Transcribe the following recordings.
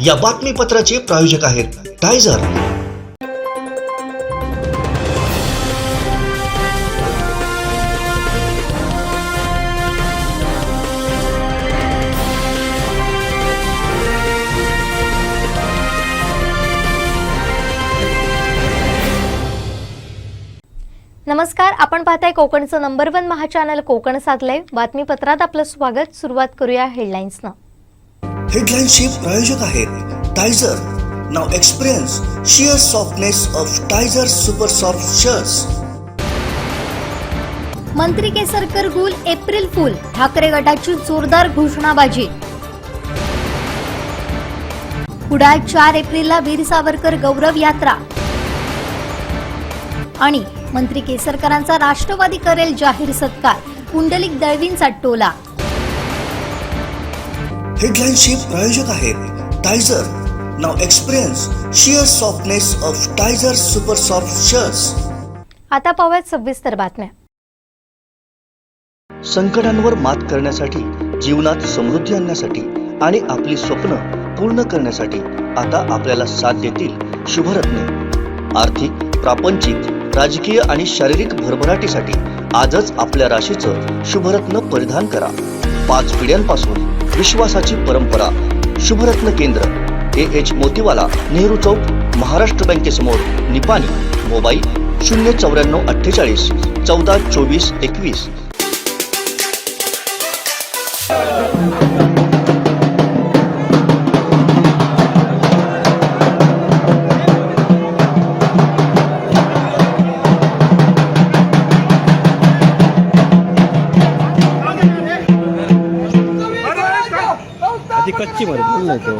या बातमीपत्राचे प्रायोजक आहेत टायझर। नमस्कार, आपण पाहताय कोकणचं नंबर 1 महा चॅनल कोकण 7 लाईव्ह। बातमीपत्रात आपलं स्वागत। सुरुवात करूया हेडलाईन्सनं। हेडलाईन्सचे प्रायोजक आहेत Tizer. Now experience sheer softness of Tizer Super Soft Shirts। मंत्री केसरकर गुल एप्रिल फूल, ठाकरे गटाची जोरदार घोषणाबाजी। पुढे 4 एप्रिलला वीर सावरकर गौरव यात्रा आणि मंत्री केसरकरांचा राष्ट्रवादी करेल जाहीर सत्कार, पुंडलिक दळवींचा टोला। हेडलाईन्सचे प्रायोजक आहेत Tizer. Now experience sheer softness of Tizer Super Soft Shirts। आता पाहूयात सविस्तर बातम्या। संकटांवर मात करण्यासाठी, जीवनात समृद्धी आणण्यासाठी आणि आपली स्वप्न पूर्ण करण्यासाठी आता आपल्याला साथ देतील शुभरत्ने। आर्थिक, प्रापंचिक, राजकीय आणि शारीरिक भरभराटीसाठी आजच आपल्या राशीचं शुभरत्न परिधान करा। 5 पिढ्यांपासून विश्वासाची परंपरा। शुभरत्न केंद्र AH मोतीवाला, नेहरू चौक, महाराष्ट्र बँकेसमोर, निपाणी। मोबाईल 09448 14 24 21। ती कच्ची मध्ये बोललाय तो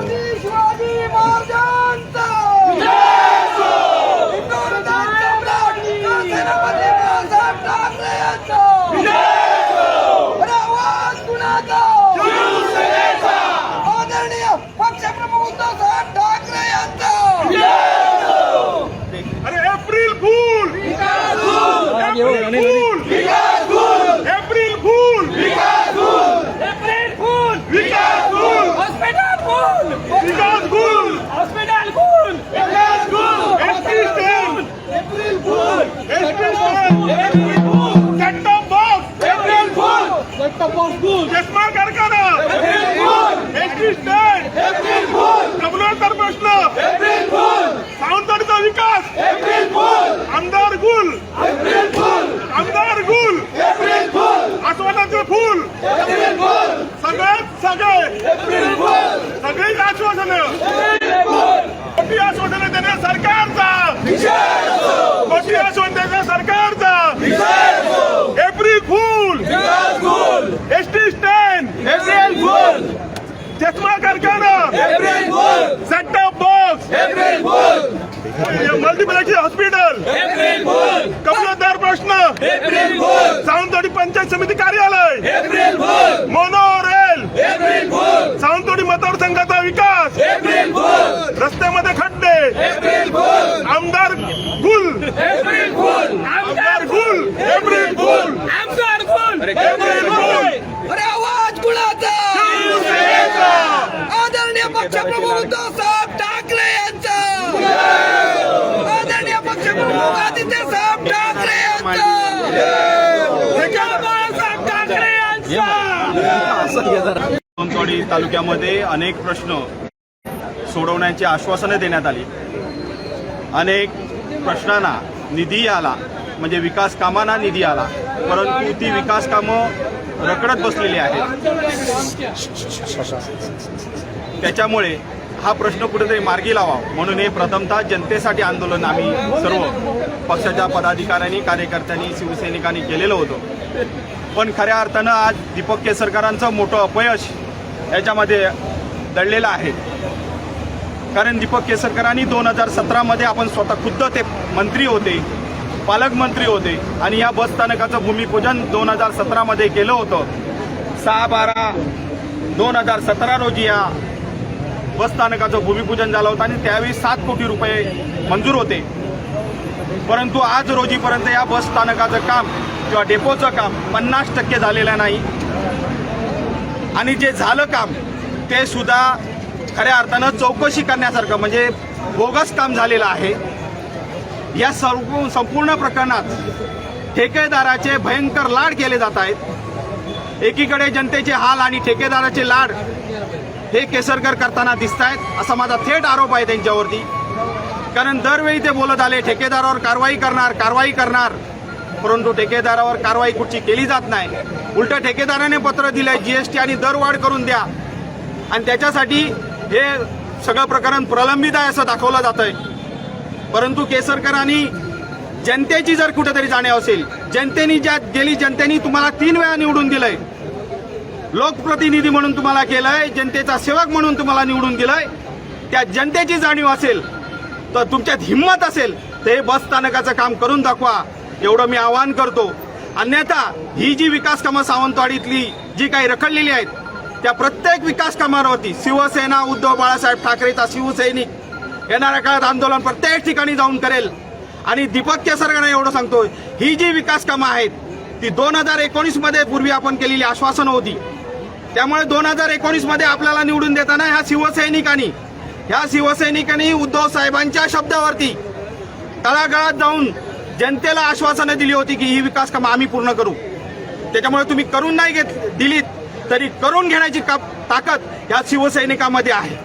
मल्टीप्लेक्स हॉस्पिटल कमलादार प्रश्न सावंतवाडी पंचायत समिती कार्यालय मोनोरेल सावंतवाडी मतदारसंघाचा विकास रस्त्यामध्ये खड्डे आमदार गुल आमदार गुल एप्रिल फूल आमदार गुल एप्रिल फूल। अरे आवाज कुणाचा? आदरणीय पक्षप्रमुख उद्धव साहेब ठाकरे यांचा, आदरणीय पक्षप्रमुख आदित्य साहेब ठाकरे यांचा, बाळासाहेब ठाकरे यांचा। सावंतवाडी तालुक्यामध्ये अनेक प्रश्न सोडवण्याची आश्वासनं देण्यात आली। अनेक प्रश्नांना निधी आला, म्हणजे विकास कामांना निधी आला, परंतु ती विकास कामं रखडत बसलेली आहेत। त्याच्यामुळे हा प्रश्न कुठेतरी मार्गी लावा म्हणून हे प्रथमतः जनतेसाठी आंदोलन आम्ही सर्व पक्षाच्या पदाधिकाऱ्यांनी, कार्यकर्त्यांनी, शिवसैनिकांनी केलेलं होतं। पण खऱ्या अर्थानं आज दीपक केसरकरांचं मोठं अपयश याच्यामध्ये दडलेलं आहे। कारण दीपक केसरकरांनी 2017 मध्ये आपण स्वतः खुद्द ते मंत्री होते, पालकमंत्री होते आणि या बस स्थानकाचं भूमिपूजन 2017 मध्ये केलं होतं। 6/12/2017 रोजी या बस स्थानकाचं भूमिपूजन झालं होतं आणि त्यावेळी 7 कोटी रुपये मंजूर होते। परंतु आज रोजीपर्यंत या बस स्थानकाचं काम किंवा डेपोचं काम 50% झालेलं नाही आणि जे झालं काम ते सुद्धा खऱ्या अर्थानं चौकशी करण्यासारखं म्हणजे बोगस काम झालेलं आहे. या संपूर्ण प्रकरणात ठेकेदाराचे भयंकर लाड केले जात आहेत. एकीकडे जनतेचे हाल आणि ठेकेदाराचे लाड हे केसरकर करताना दिसत आहेत असा माझा थेट आरोप आहे त्यांच्यावरती. कारण दरवेळी ते बोलत आले ठेकेदारावर कारवाई करणार, परंतु ठेकेदारावर कारवाई कुठची केली जात नाही. उलट ठेकेदाराने पत्र दिलंय जीएसटी आणि दरवाढ करून द्या आणि त्याच्यासाठी हे सगळं प्रकरण प्रलंबित आहे असं दाखवलं जातंय. परंतु केसरकरांनी जनतेची जर कुठेतरी जाणीव असेल, जनतेनी तुम्हाला 3 वेळा निवडून दिलंय, लोकप्रतिनिधी म्हणून तुम्हाला केलंय, जनतेचा सेवक म्हणून तुम्हाला निवडून दिलंय, त्या जनतेची जाणीव असेल तर तुमच्यात हिंमत असेल तर हे बस स्थानकाचं काम करून दाखवा एवढं मी आवाहन करतो. अन्यथा ही जी विकास कामं सावंतवाडीतली जी काही रखडलेली आहेत त्या प्रत्येक विकास कामांवरती शिवसेना उद्धव बाळासाहेब ठाकरेचा शिवसैनिक येणाऱ्या काळात आंदोलन प्रत्येक ठिकाणी जाऊन करेल. आणि दीपक केसरकरांना एवढं सांगतोय, ही जी विकास कामं आहेत ती 2019 मध्ये पूर्वी आपण केलेली आश्वासनं होती. त्यामुळे 2019 मध्ये आपल्याला निवडून देताना ह्या शिवसैनिकांनी उद्धव साहेबांच्या शब्दावरती तळागाळात जाऊन जनतेला आश्वासनं दिली होती की ही विकास कामं आम्ही पूर्ण करू. त्याच्यामुळे तुम्ही करून नाही दिलीत तरी करून घेण्याची ताकद ह्या शिवसैनिकांमध्ये आहे.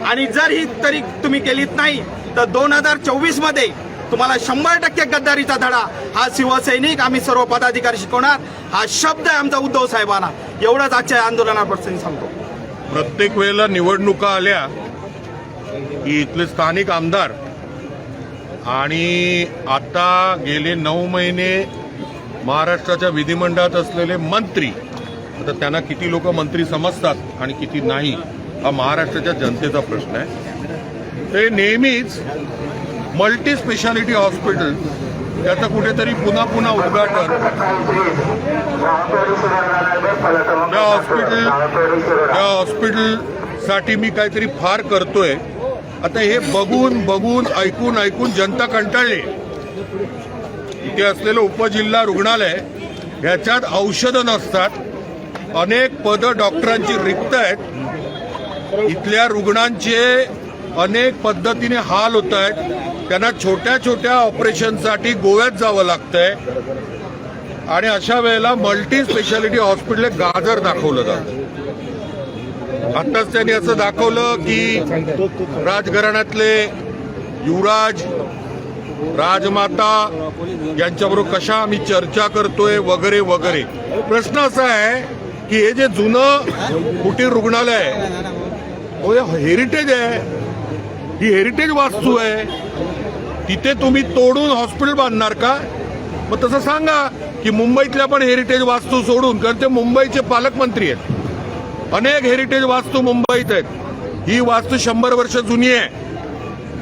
आणि जर ही तरी तुम्ही केलीत नाही तर 2024 मध्ये तुम्हाला 100% गद्दारीचा धडा हा शिवसैनिक आम्ही सर्व पदाधिकारी शिकवणार. हा शब्द आहे आमचा उद्धव साहेबांना. एवढंच आजच्या आंदोलनाप्रसंगी सांगतो. प्रत्येक वेळेला निवडणुका आल्या की इथले स्थानिक आमदार आणि आता गेले 9 महिने महाराष्ट्राच्या विधिमंडळात असलेले मंत्री, आता त्यांना किती लोक मंत्री समजतात आणि किती नाही हा महाराष्ट्राच्या जनतेचा प्रश्न आहे. ते नेहमीच मल्टी स्पेशालिटी हॉस्पिटल त्याचं कुठेतरी पुन्हा उद्घाटन, त्या हॉस्पिटलसाठी मी काहीतरी फार करतोय. आता हे बघून ऐकून जनता कंटाळली. इथे असलेलं उपजिल्हा रुग्णालय ह्याच्यात औषधं नसतात, अनेक पदं डॉक्टरांची रिक्त आहेत, इथल्या रुग्णांचे अनेक पद्धतीने हाल होत आहेत. त्यांना छोट्या ऑपरेशनसाठी गोव्यात जावं लागतंय आणि अशा वेळेला मल्टी स्पेशालिटी हॉस्पिटल गाजर दाखवलं जातं. आताच त्यांनी असं दाखवलं की राजघराण्यातले युवराज, राजमाता यांच्याबरोबर कशा आम्ही चर्चा करतोय वगैरे वगैरे. प्रश्न असा आहे की हे जे जुनं कुटीर रुग्णालय आहे हेरिटेज आहे, ही हेरिटेज वास्तू आहे, तिथे तुम्ही तोडून हॉस्पिटल बांधणार का? मग तसं सांगा की मुंबईतल्या पण हेरिटेज वास्तू सोडून, कारण ते मुंबईचे पालकमंत्री आहेत, अनेक हेरिटेज वास्तू मुंबईत आहेत, ही वास्तू 100 वर्ष जुनी आहे,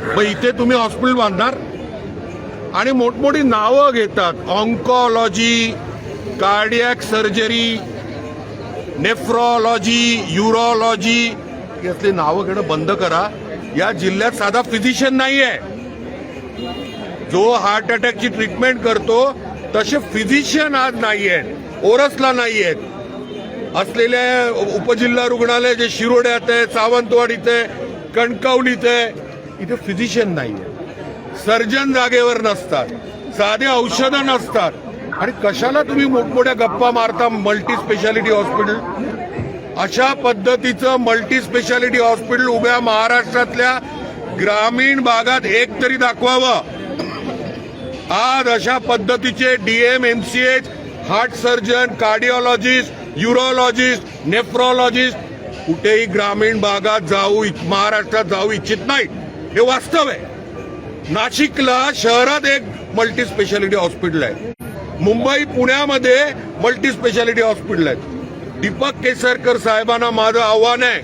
मग इथे तुम्ही हॉस्पिटल बांधणार? आणि मोठमोठी नावं घेतात, oncology, cardiac surgery, nephrology, urology, यातली नावं घेणं बंद करा. या जिल्ह्यात साधा फिजिशियन नाही आहे. जो हार्ट अटॅकची ट्रीटमेंट करतो तसे फिजिशियन आज नाही आहेत, ओरसला नाही आहेत. असलेल्या उपजिल्हा रुग्णालय जे शिरोड्यात आहे, सावंतवाडीत आहे, कणकवलीत आहे, इथे फिजिशियन नाही आहे, सर्जन जागेवर नसतात, साधे औषधं नसतात. आणि कशाला तुम्ही मोठमोठ्या गप्पा मारता मल्टी स्पेशालिटी हॉस्पिटल? अशा पद्धतीचं मल्टी स्पेशालिटी हॉस्पिटल उभ्या महाराष्ट्रातल्या ग्रामीण भागात एक तरी दाखवावं. आज अशा पद्धतीचे DM, MCH, heart surgeon, cardiologist, urologist, nephrologist कुठेही ग्रामीण भागात महाराष्ट्रात जाऊ इच्छित नाहीत. हे वास्तव आहे. नाशिकला शहरात एक मल्टी स्पेशालिटी हॉस्पिटल आहे, मुंबई पुण्यामध्ये मल्टी स्पेशालिटी हॉस्पिटल आहेत. दीपक केसरकर साहेबांना माझं आव्हान आहे,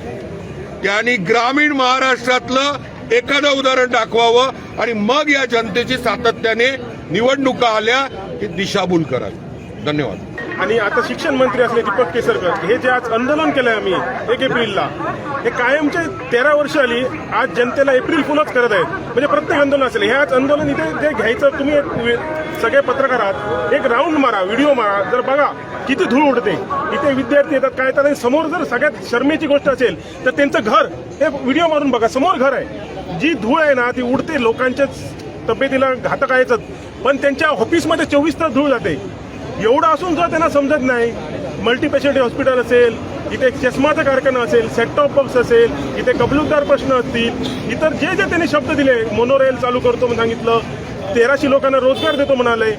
त्यांनी ग्रामीण महाराष्ट्रातलं एखादं उदाहरण दाखवावं आणि मग या जनतेची सातत्याने निवडणुका आल्या की दिशाभूल कराल. धन्यवाद. आणि आता शिक्षण मंत्री असले दीपक केसरकर हे जे आज आंदोलन केलंय आम्ही 1 एप्रिलला, हे कायमचे 13 वर्ष आली आज जनतेला एप्रिल फुलच करत आहेत. म्हणजे प्रत्येक आंदोलन असेल हे आज आंदोलन इथे जे घ्यायचं, तुम्ही सगळे पत्रकार आहात, एक राऊंड मारा, व्हिडिओ मारा, जर बघा किती धूळ उडते. इथे विद्यार्थी येतात काय तर समोर जर सगळ्यात शर्मेची गोष्ट असेल तर त्यांचं घर हे व्हिडिओ मारून बघा, समोर घर आहे. जी धूळ आहे ना ती उडते, लोकांच्या तब्येतीला घातक आहेच, पण त्यांच्या ऑफिसमध्ये 24 तास धूळ जाते. एवढं असून सुद्धा त्यांना समजत नाही. मल्टीस्पेशालिटी हॉस्पिटल असेल, इथे चष्माचा कारखाना असेल, सेट टॉप बॉक्स असेल, इथे कबलूतदार प्रश्न असतील, इतर जे जे त्यांनी शब्द दिले, मोनोरेल चालू करतो म्हणून सांगितलं, 1300 लोकांना रोजगार देतो म्हणाले,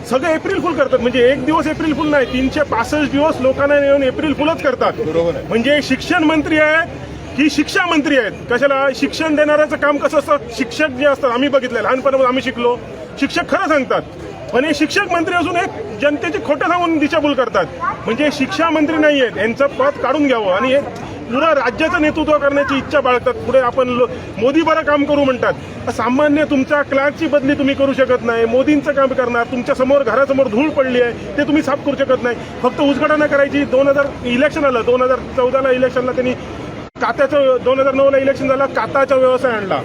सगळे एप्रिल फुल करतात. म्हणजे एक दिवस एप्रिल फुल नाही, 365 दिवस लोकांना येऊन एप्रिल फुलच करतात. बरोबर आहे. म्हणजे शिक्षण मंत्री आहेत की शिक्षा मंत्री आहेत. कशाला शिक्षण देणाऱ्याचं काम कसं असतं, शिक्षक जे असतात आम्ही बघितलं, लहानपणापासून आम्ही शिकलो, शिक्षक खरं सांगतात, पण हे शिक्षक मंत्री असून एक जनतेची खोटं सांगून दिशाभूल करतात. म्हणजे शिक्षा मंत्री नाही आहेत, यांचं पद काढून घ्यावं आणि हे पुरा राज्याचं नेतृत्व करण्याची इच्छा बाळगतात. पुढे आपण मोदी बरं काम करू म्हणतात. सामान्य तुमच्या क्लार्कची बदली तुम्ही करू शकत नाही, मोदींचं काम करणार, तुमच्या समोर घरासमोर धूळ पडली आहे ते तुम्ही साफ करू शकत नाही. फक्त उजगडा करायची. 2000 इलेक्शन आलं, 2014ला इलेक्शनला त्यांनी कात्याचं, 2009ला इलेक्शन झालं, काताचा व्यवसाय आणला,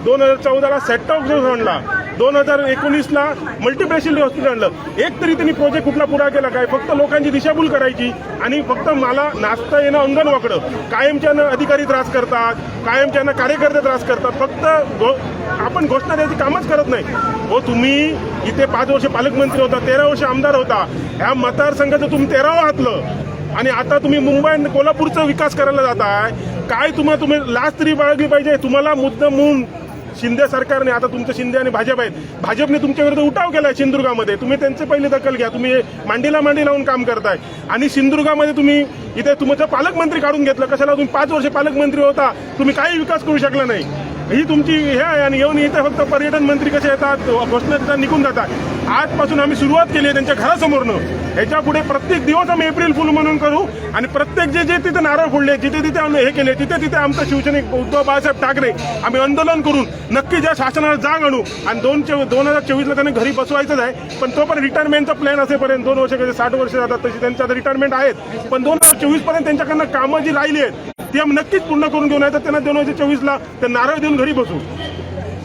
2014ला सेटटॉप बॉक्स आणला, 2019ला मल्टीस्पेशालिटी हॉस्पिटल आणलं. एक तरी त्यांनी प्रोजेक्ट कुठला पुरा केला काय? फक्त लोकांची दिशाभूल करायची आणि फक्त मला नाचता येणं अंगण वाकडं. कायमच्यानं अधिकारी त्रास करतात, कायमच्यानं कार्यकर्ते त्रास करतात. फक्त आपण घोषणा द्यायची कामच करत नाही. हो, तुम्ही इथे 5 वर्ष पालकमंत्री होता, 13 वर्ष आमदार होता, ह्या मतदारसंघाचं तुम्ही 13वं हातलं आणि आता तुम्ही मुंबई आणि कोल्हापूरचा विकास करायला जाताय. काय तुम्ही लाच तरी बाळगली पाहिजे. तुम्हाला मुद्दामून शिंदे सरकारने, आता तुमचं शिंदे आणि भाजप आहेत, भाजपने तुमच्या विरुद्ध उठाव केलाय सिंधुदुर्गामध्ये. तुम्ही त्यांचे पहिली दखल घ्या. तुम्ही मांडीला मांडी लावून काम करताय आणि सिंधुदुर्गामध्ये तुम्ही इथे तुमचं पालकमंत्री काढून घेतलं. कशाला? तुम्ही 5 वर्ष पालकमंत्री होता, तुम्ही काही विकास करू शकला नाही. ही तुमची हे आहे. आणि येऊन इथे फक्त पर्यटन मंत्री कसे येतात, घोषणा देतात, निघून जातात. आजपासून आम्ही सुरुवात केली आहे त्यांच्या घरासमोरनं. ह्याच्या पुढे प्रत्येक दिवस आम्ही एप्रिल फुल म्हणून करू आणि प्रत्येक जे जे तिथे नारळ फोडले, जिथे तिथे आम्ही हे केले, तिथे तिथे आमचं शिवसैनिक उद्धव बाळासाहेब ठाकरे आम्ही आंदोलन करून नक्की ज्या शासनाला जाग आणू. आणि 2024ला त्यांनी घरी बसवायचंच आहे. पण तो पण रिटायरमेंटचा प्लॅन असेपर्यंत 2 वर्ष कसे 60 वर्ष जातात तशी त्यांच्या रिटायरमेंट आहेत. पण 2024 पर्यंत त्यांच्याकडनं कामं जी राहिली आहेत ती आम्ही नक्कीच पूर्ण करून घेऊन आहे. तर त्यांना 2024ला ते नारळ देऊन घरी बसू.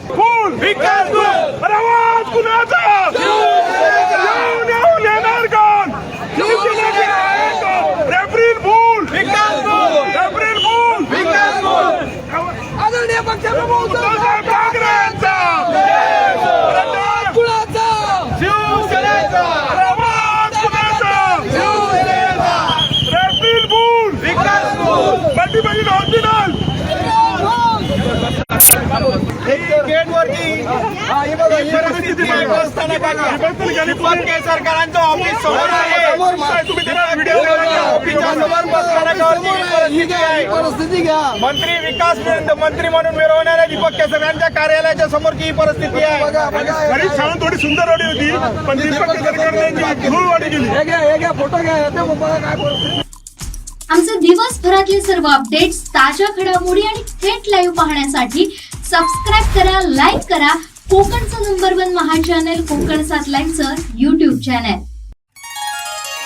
फुल विकास आवाज कुणाचा येऊन येणार कोण? एप्रिल फुल एप्रिल फुल आदरणीय पक्षप्रमुख उद्धव ठाकरेंचा कुणाचा शिवसेनेचा आवाज कुणाचा एप्रिल फुल मल्टीप्लेक्स हॉस्पिटल सरकारांचं ऑफिस समोर आहे. तुम्ही त्याला व्हिडिओ परिस्थिती घ्या. मंत्री विकास मंत्री म्हणून मिरवणाऱ्या दीपक केसरकरांच्या कार्यालयाच्या समोरची ही परिस्थिती आहे. घरी छान थोडी सुंदर वाडी होती, पण दीपक केसरकरांची धूळ वाडी गेली. हे घ्या फोटो घ्या. ते बघा काय परिस्थिती. आमचे दिवसभरातले सर्व अपडेट्स, ताज्या घडामोडी आणि थेट लाईव्ह पाहण्यासाठी सबस्क्राईब करा, लाईक करा कोकणचं नंबर 1 महा चॅनल कोकण 7 लाईव्हचं YouTube चॅनल.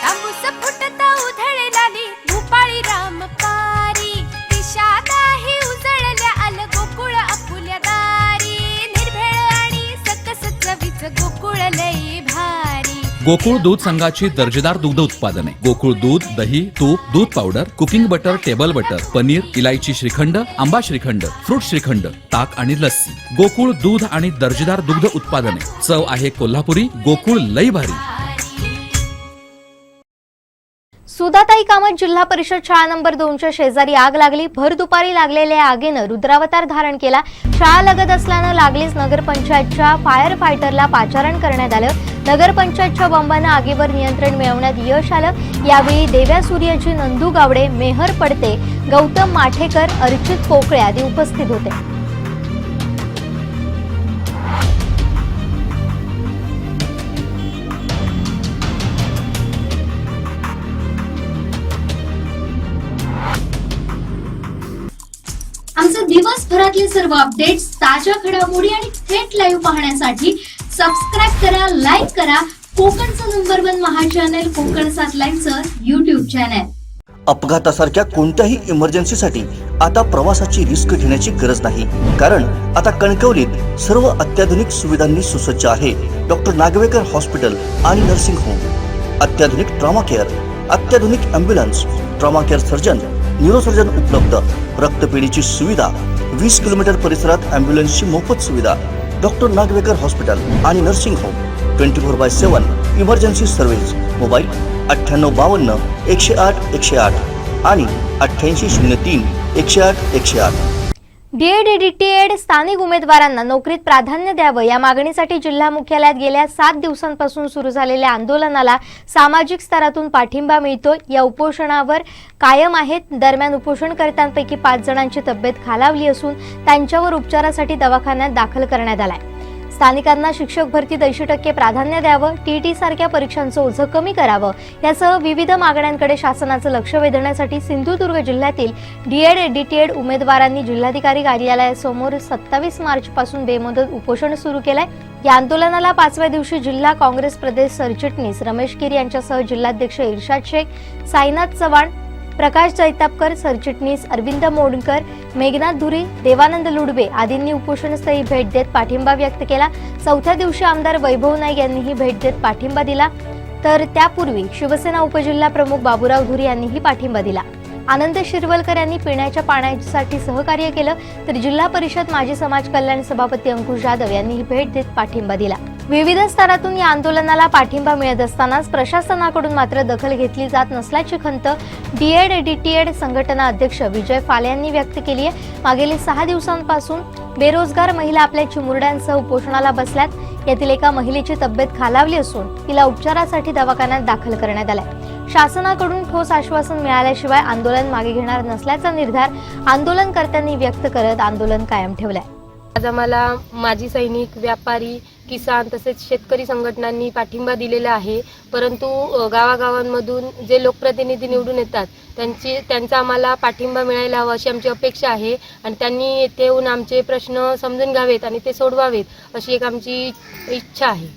तांबूस फुटता उधळलाली भूपाळी रामपारी, दिशा नाही उजळल्या आल गोकुळ आपुल्या दारी, निर्भेळ आणि सकस चवीच गोकुळ लई भारी. गोकुळ दूध संघाची दर्जेदार दुग्ध उत्पादने, गोकुळ दूध, दही, तूप, दूध powder, cooking butter, table butter, paneer, इलायची श्रीखंड, आंबा श्रीखंड, फ्रूट श्रीखंड, ताक आणि लस्सी. गोकुळ दूध आणि दर्जेदार दुग्ध उत्पादने. चव आहे कोल्हापुरी. गोकुळ लई भारी. सुधाताई कामत जिल्हा परिषद शाळा नंबर 2च्या शेजारी आग लागली. भर दुपारी लागलेल्या आगीनं रुद्रावतार धारण केला. शाळा लगत असल्यानं लागलीच नगरपंचायतच्या फायर फायटरला पाचारण करण्यात आलं. नगरपंचायतच्या बंबानं आगीवर नियंत्रण मिळवण्यात यश आलं. यावेळी देव्या सूर्यजी, नंदू गावडे, मेहर पडते, गौतम माठेकर, अर्चित पोकळे आदी उपस्थित होते. आमचे दिवसभरातले सर्व अपडेट्स, ताज्या घडामोडी आणि थेट लाईव्ह पाहण्यासाठी सबस्क्राईब करा, लाईक करा कोकणचं नंबर 1 महा चॅनल कोकण 7 लाईव्हचं YouTube चॅनल. अपघातासारख्या कोणत्याही इमर्जन्सीसाठी आता प्रवासाची रिस्क घेण्याची गरज नाही. कारण आता कणकवलीत सर्व अत्याधुनिक सुविधांनी सुसज्ज आहे डॉक्टर नागवेकर हॉस्पिटल आणि नर्सिंग होम. अत्याधुनिक ट्रॉमा केअर, अत्याधुनिक ambulance, trauma care surgeon, neurosurgeon उपलब्ध, रक्तपेढीची सुविधा, 20 किलोमीटर परिसरात ॲम्ब्युलन्सची मोफत सुविधा, डॉक्टर नागवेकर हॉस्पिटल आणि nursing home, 24/7 emergency service. Mobile 9852 108 108 आणि 8803 108 108. डीएड डीटीएड स्थानिक उमेदवारांना नोकरीत प्राधान्य द्यावं या मागणीसाठी जिल्हा मुख्यालयात गेल्या 7 दिवसांपासून सुरू झालेल्या आंदोलनाला सामाजिक स्तरातून पाठिंबा मिळतो. या उपोषणावर कायम आहेत. दरम्यान उपोषणकर्त्यांपैकी 5 जणांची तब्येत खालावली असून त्यांच्यावर उपचारासाठी दवाखान्यात दाखल करण्यात आलाय. स्थानिकांना शिक्षक भरतीत 80% प्राधान्य द्यावं, टीटी सारख्या परीक्षांचं ओझं कमी करावं यासह विविध मागण्यांकडे शासनाचं लक्ष वेधण्यासाठी सिंधुदुर्ग जिल्ह्यातील डीएड डीटीएड उमेदवारांनी जिल्हाधिकारी कार्यालयासमोर 27 मार्चपासून बेमुदत उपोषण सुरू केलंय. या आंदोलनाला 5व्या दिवशी जिल्हा काँग्रेस प्रदेश सरचिटणीस रमेश गिरी यांच्यासह जिल्हाध्यक्ष इर्शाद शेख, साईनाथ चव्हाण, प्रकाश जैतापकर, सरचिटणीस अरविंद मोडकर, मेघनाथ धुरी, देवानंद लुडबे आदींनी उपोषणस्थळी भेट देत पाठिंबा व्यक्त केला. 4थ्या दिवशी आमदार वैभव नाईक यांनीही भेट देत पाठिंबा दिला, तर त्यापूर्वी शिवसेना उपजिल्हा प्रमुख बाबूराव धुरी यांनीही पाठिंबा दिला. आनंद शिरवलकर यांनी पिण्याच्या पाण्यासाठी सहकार्य केलं, तर जिल्हा परिषद माजी समाज कल्याण सभापती अंकुश जाधव यांनीही भेट देत पाठिंबा दिला. विविध स्तरातून या आंदोलनाला पाठिंबा मिळत असतानाच प्रशासनाकडून मात्र दखल घेतली जात नसल्याची खंत डीएड डीटीएड संघटना अध्यक्ष विजय फाले यांनी व्यक्त केली आहे. मागील 6 दिवसांपासून बेरोजगार महिला आपल्या चिमुरड्यांसह उपोषणाला बसल्यात. यातील एका महिलेची तब्येत खालावली असून तिला उपचारासाठी दवाखान्यात दाखल करण्यात आलाय. शासनाकडून ठोस आश्वासन मिळाल्याशिवाय आंदोलन मागे घेणार नसल्याचा निर्धार आंदोलनकर्त्यांनी व्यक्त करत आंदोलन कायम ठेवलंय. आज आम्हाला माजी सैनिक, व्यापारी, किसान तसेच शेतकरी संघटनांनी पाठिंबा दिलेला आहे. परंतु गावागावांमधून जे लोकप्रतिनिधी निवडून येतात त्यांचा आम्हाला पाठिंबा मिळायला हवा अशी आमची अपेक्षा आहे आणि त्यांनी येथे येऊन आमचे प्रश्न समजून घ्यावेत आणि ते सोडवावेत अशी एक आमची इच्छा आहे.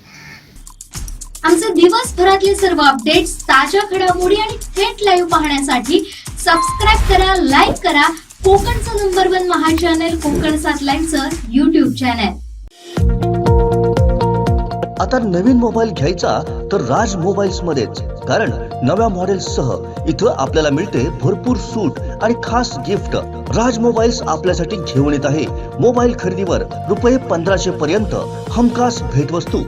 आमचे दिवसभरातले सर्व अपडेट्स, ताज्या घडामोडी आणि थेट लाईव्ह पाहण्यासाठी सबस्क्राईब करा, लाईक करा कोकणचं नंबर 1 महा चॅनल कोकण 7 लाईनचं YouTube चॅनल. आता नवीन मोबाईल घ्यायचा तर राज मोबाईल्स मध्येच, कारण नव्या मॉडेल्ससह इथं आपल्याला मिळते भरपूर सूट आणि खास गिफ्ट. राज मोबाईल्स आपल्यासाठी घेऊन येत आहे मोबाईल खरेदीवर ₹1500 पर्यंत हमखास भेटवस्तू.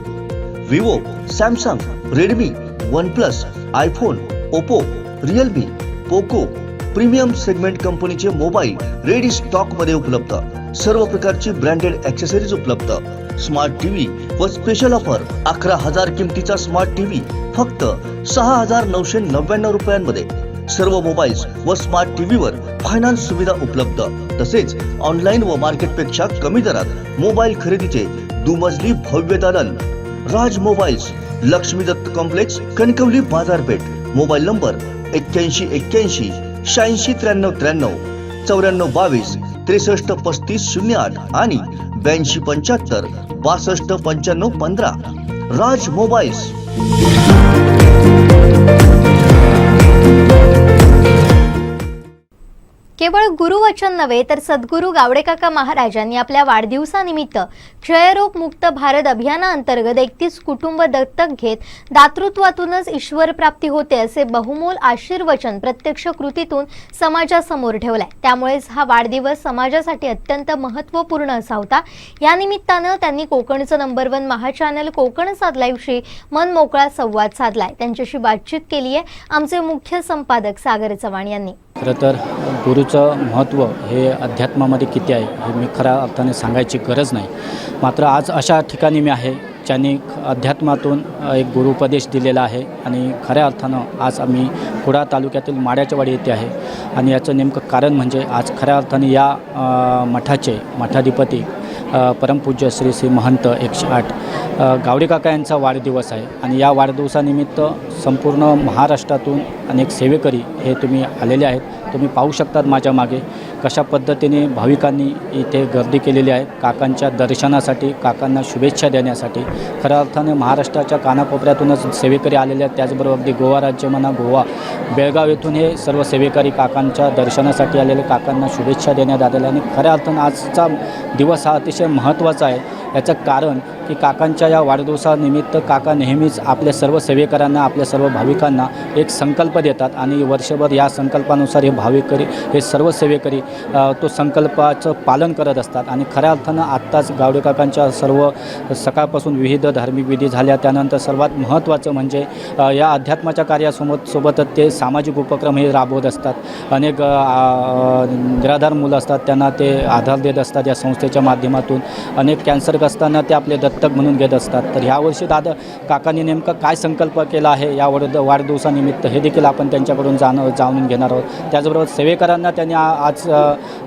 Vivo, Samsung, Redmi, OnePlus, iPhone, Oppo, Realme, Poco premium segment कंपनीचे मोबाईल रेडी स्टॉक मध्ये उपलब्ध. सर्व प्रकारची ब्रँडेड ॲक्सेसरीज उपलब्ध. स्मार्ट टीव्ही व स्पेशल ऑफर 11,000 किमतीचा स्मार्ट टीव्ही फक्त 6,999 रुपयांमध्ये. सर्व मोबाईल्स व स्मार्ट टीव्हीवर फायनान्स सुविधा उपलब्ध. तसेच ऑनलाईन व मार्केटपेक्षा कमी दरात मोबाईल खरेदीचे दुमजली भव्य दालन. राज मोबाईल्स, लक्ष्मी दत्त कॉम्प्लेक्स, कणकवली बाजारपेठ. मोबाईल नंबर 8181 86 93 93 94 22 63 35 08 आणि 82 75 62 95 15. राज मोबाईल्स. केवळ गुरुवचन नव्हे तर सद्गुरू गावडेकाका महाराजांनी आपल्या वाढदिवसानिमित्त क्षयरोग मुक्त भारत अभियानाअंतर्गत 31 कुटुंब दत्तक घेत दातृत्वातूनच ईश्वर प्राप्ती होते असे बहुमोल आशीर्वचन प्रत्यक्ष कृतीतून समाजासमोर ठेवलाय. त्यामुळेच हा वाढदिवस समाजासाठी अत्यंत महत्त्वपूर्ण असा होता. या निमित्तानं त्यांनी कोकणचं नंबर 1 महा चॅनल कोकण 7 लाईव्हशी मन मोकळा संवाद साधलाय. त्यांच्याशी बातचीत केली आहे आमचे मुख्य संपादक सागर चव्हाण यांनी. खरं तर गुरुचं महत्त्व हे अध्यात्मामध्ये किती आहे हे मी खऱ्या अर्थाने सांगायची गरज नाही. मात्र आज अशा ठिकाणी मी आहे ज्यांनी अध्यात्मातून एक गुरुपदेश दिलेला आहे आणि खऱ्या अर्थानं आज आम्ही कुडाळ तालुक्यातील माड्याच्यावाडी येथे आहे. आणि याचं नेमकं कारण म्हणजे आज खऱ्या अर्थाने या मठाचे मठाधिपती परमपूज्य श्री श्री महंत 108 गावडेकाका यांचा वाढदिवस आहे. आणि या वाढदिवसानिमित्त संपूर्ण महाराष्ट्रातून अनेक सेवेकरी हे तुम्ही आलेले आहेत. तुम्ही पाहू शकतात माझ्या मागे कशा पद्धतीने भाविकांनी इथे गर्दी केलेली आहे काकांच्या दर्शनासाठी, काकांना शुभेच्छा देण्यासाठी. खऱ्या अर्थाने महाराष्ट्राच्या कानाकोपऱ्यातूनच सेवेकरी आलेले आहेत. त्याचबरोबर अगदी गोवा राज्य म्हणा, गोवा, बेळगाव येथून हे सर्व सेवेकरी काकांच्या दर्शनासाठी आलेले, काकांना शुभेच्छा देण्यात आलेल्या. आणि खऱ्या अर्थानं आजचा दिवस हा अतिशय महत्त्वाचा आहे. याचं कारण की काकांच्या या वाढदिवसानिमित्त काका नेहमीच आपल्या सर्व सेवेकरांना, आपल्या सर्व भाविकांना एक संकल्प देतात आणि वर्षभर या संकल्पानुसार हे भाविकरी, हे सर्व सेवेकरी तो संकल्पाचं पालन करत असतात. आणि खऱ्या अर्थानं आत्ताच गावडे काकांच्या सर्व सकाळपासून विविध धार्मिक विधी झाल्या. त्यानंतर सर्वात महत्त्वाचं म्हणजे या अध्यात्माच्या सोबतच ते सामाजिक उपक्रम हे राबवत असतात. अनेक निराधार मुलं असतात, त्यांना ते आधार देत असतात या संस्थेच्या माध्यमातून. अनेक कॅन्सरग्रस्तांना ते आपले दत्तक म्हणून घेत असतात. तर ह्यावर्षी काकांनी नेमका काय संकल्प केला आहे या वाढदिवसानिमित्त हे देखील आपण त्यांच्याकडून जाणून घेणार आहोत. त्याचबरोबर सेवेकरांना त्यांनी आज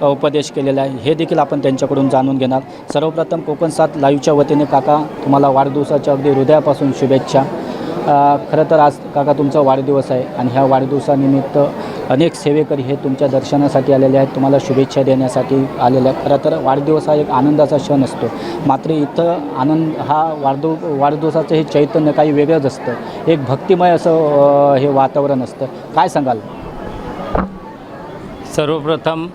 उपदेश केलेला आहे हे देखील आपण त्यांच्याकडून जाणून घेणार. सर्वप्रथम कोकण 7 लाईव्हच्या वतीने काका तुम्हाला वाढदिवसाच्या अगदी हृदयापासून शुभेच्छा. खरं तर आज काका तुमचा वाढदिवस आहे आणि ह्या वाढदिवसानिमित्त अनेक सेवेकरी हे तुमच्या दर्शनासाठी आलेले आहेत, तुम्हाला शुभेच्छा देण्यासाठी आलेले आहेत. खरं तर वाढदिवस हा एक आनंदाचा क्षण असतो, मात्र इथं आनंद हा वाढदिवसाचं हे चैतन्य काही वेगळंच असतं. एक भक्तिमय असं हे वातावरण असतं. काय सांगाल? सर्वप्रथम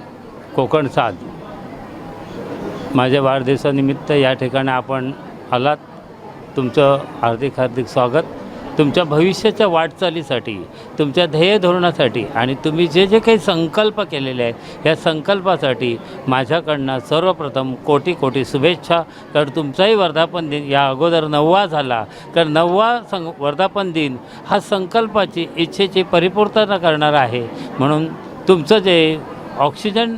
कोकण 7 माझ्या वाढदिवसानिमित्त या ठिकाणी आपण आलात, तुमचं हार्दिक हार्दिक स्वागत. तुमच्या भविष्याच्या वाटचालीसाठी, तुमच्या ध्येय धोरणासाठी आणि तुम्ही जे जे काही संकल्प केलेले आहेत ह्या संकल्पासाठी माझ्याकडनं सर्वप्रथम कोटी कोटी शुभेच्छा. कारण तुमचाही वर्धापन दिन या अगोदर 9वा झाला, कारण 9वा वर्धापन दिन हा संकल्पाची, इच्छेची परिपूर्तता करणार आहे. म्हणून तुमचं जे ऑक्सिजन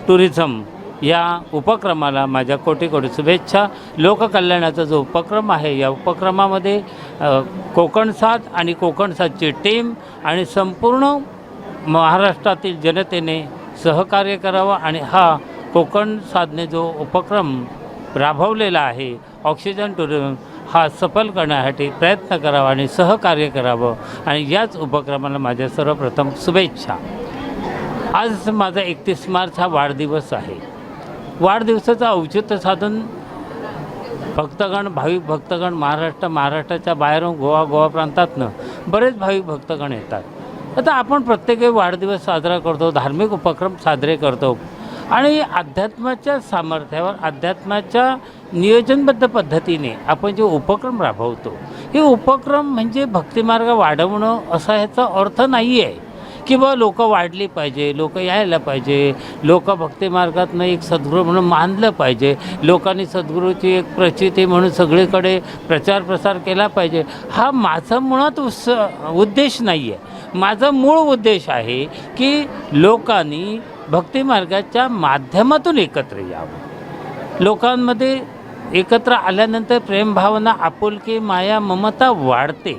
टुरिझम या उपक्रमाला माझ्या कोटी कोटी शुभेच्छा. लोककल्याणाचा जो उपक्रम आहे या उपक्रमामध्ये कोकण 7 आणि कोकण 7ची टीम आणि संपूर्ण महाराष्ट्रातील जनतेने सहकार्य करावं आणि हा कोकण 7ने जो उपक्रम राबवलेला आहे ऑक्सिजन टुरिझम हा सफल करण्यासाठी प्रयत्न करावा आणि सहकार्य करावं आणि याच उपक्रमाला माझ्या सर्वप्रथम शुभेच्छा. आज माझा 31 मार्च हा वाढदिवस आहे. वाढदिवसाचं औचित्य साधून भक्तगण, भाविक भक्तगण महाराष्ट्राच्या बाहेरून गोवा प्रांतातनं बरेच भाविक भक्तगण येतात. आता आपण प्रत्येक वाढदिवस साजरा करतो, धार्मिक उपक्रम साजरे करतो आणि अध्यात्माच्या सामर्थ्यावर, अध्यात्माच्या नियोजनबद्ध पद्धतीने आपण जे उपक्रम राबवतो हे उपक्रम म्हणजे भक्तिमार्ग वाढवणं असा ह्याचा अर्थ नाही आहे की बा लोक वाढली पाहिजे, लोक यायला पाहिजे, लोक भक्तिमार्गातनं एक सद्गुरू म्हणून मानलं पाहिजे, लोकांनी सद्गुरूची एक प्रचिती म्हणून सगळीकडे प्रचार प्रसार केला पाहिजे. हा माझा मुळात उद्देश नाही आहे. माझा मूळ उद्देश आहे की लोकांनी भक्तिमार्गाच्या माध्यमातून एकत्र यावं. लोकांमध्ये एकत्र आल्यानंतर प्रेमभावना, आपुलकी, माया, ममता वाढते,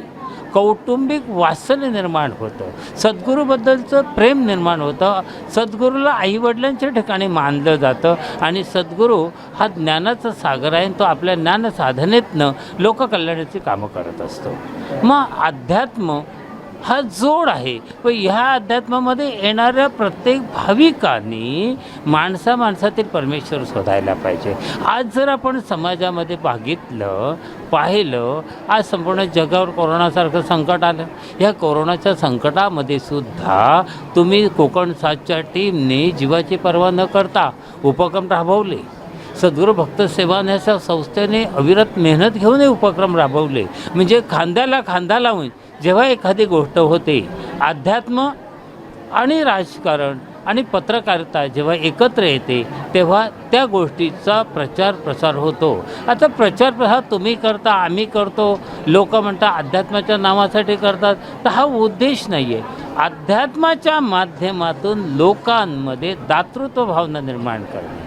कौटुंबिक वात्सल्य निर्माण होतं, सद्गुरूबद्दलचं प्रेम निर्माण होतं, सद्गुरूला आईवडिलांच्या ठिकाणी मानलं जातं आणि सद्गुरू हा ज्ञानाचा सागर आहे. तो आपल्या ज्ञानसाधनेतनं लोककल्याणाची कामं करत असतो. मग अध्यात्म हा जोड आहे. व ह्या अध्यात्मामध्ये येणाऱ्या प्रत्येक भाविकांनी माणसातील परमेश्वर शोधायला पाहिजे. आज जर आपण समाजामध्ये पाहिलं आज संपूर्ण जगावर कोरोनासारखं संकट आलं. ह्या कोरोनाच्या संकटामध्ये सुद्धा तुम्ही कोकण 7च्या टीमने जीवाची पर्वा न करता उपक्रम राबवले. सद्गुरू भक्त सेवा न्यासा संस्थेने अविरत मेहनत घेऊन हे उपक्रम राबवले. म्हणजे खांद्याला खांदा लावून जेव्हा एखादी गोष्ट होते, अध्यात्म आणि राजकारण आणि पत्रकारिता जेव्हा एकत्र येते तेव्हा त्या गोष्टीचा प्रचार प्रसार होतो. आता प्रचार प्रसार तुम्ही करता, आम्ही करतो, लोक म्हणतात अध्यात्माच्या नावासाठी करतात, तर हा उद्देश नाही आहे. अध्यात्माच्या माध्यमातून लोकांमध्ये दातृत्व भावना निर्माण करणे,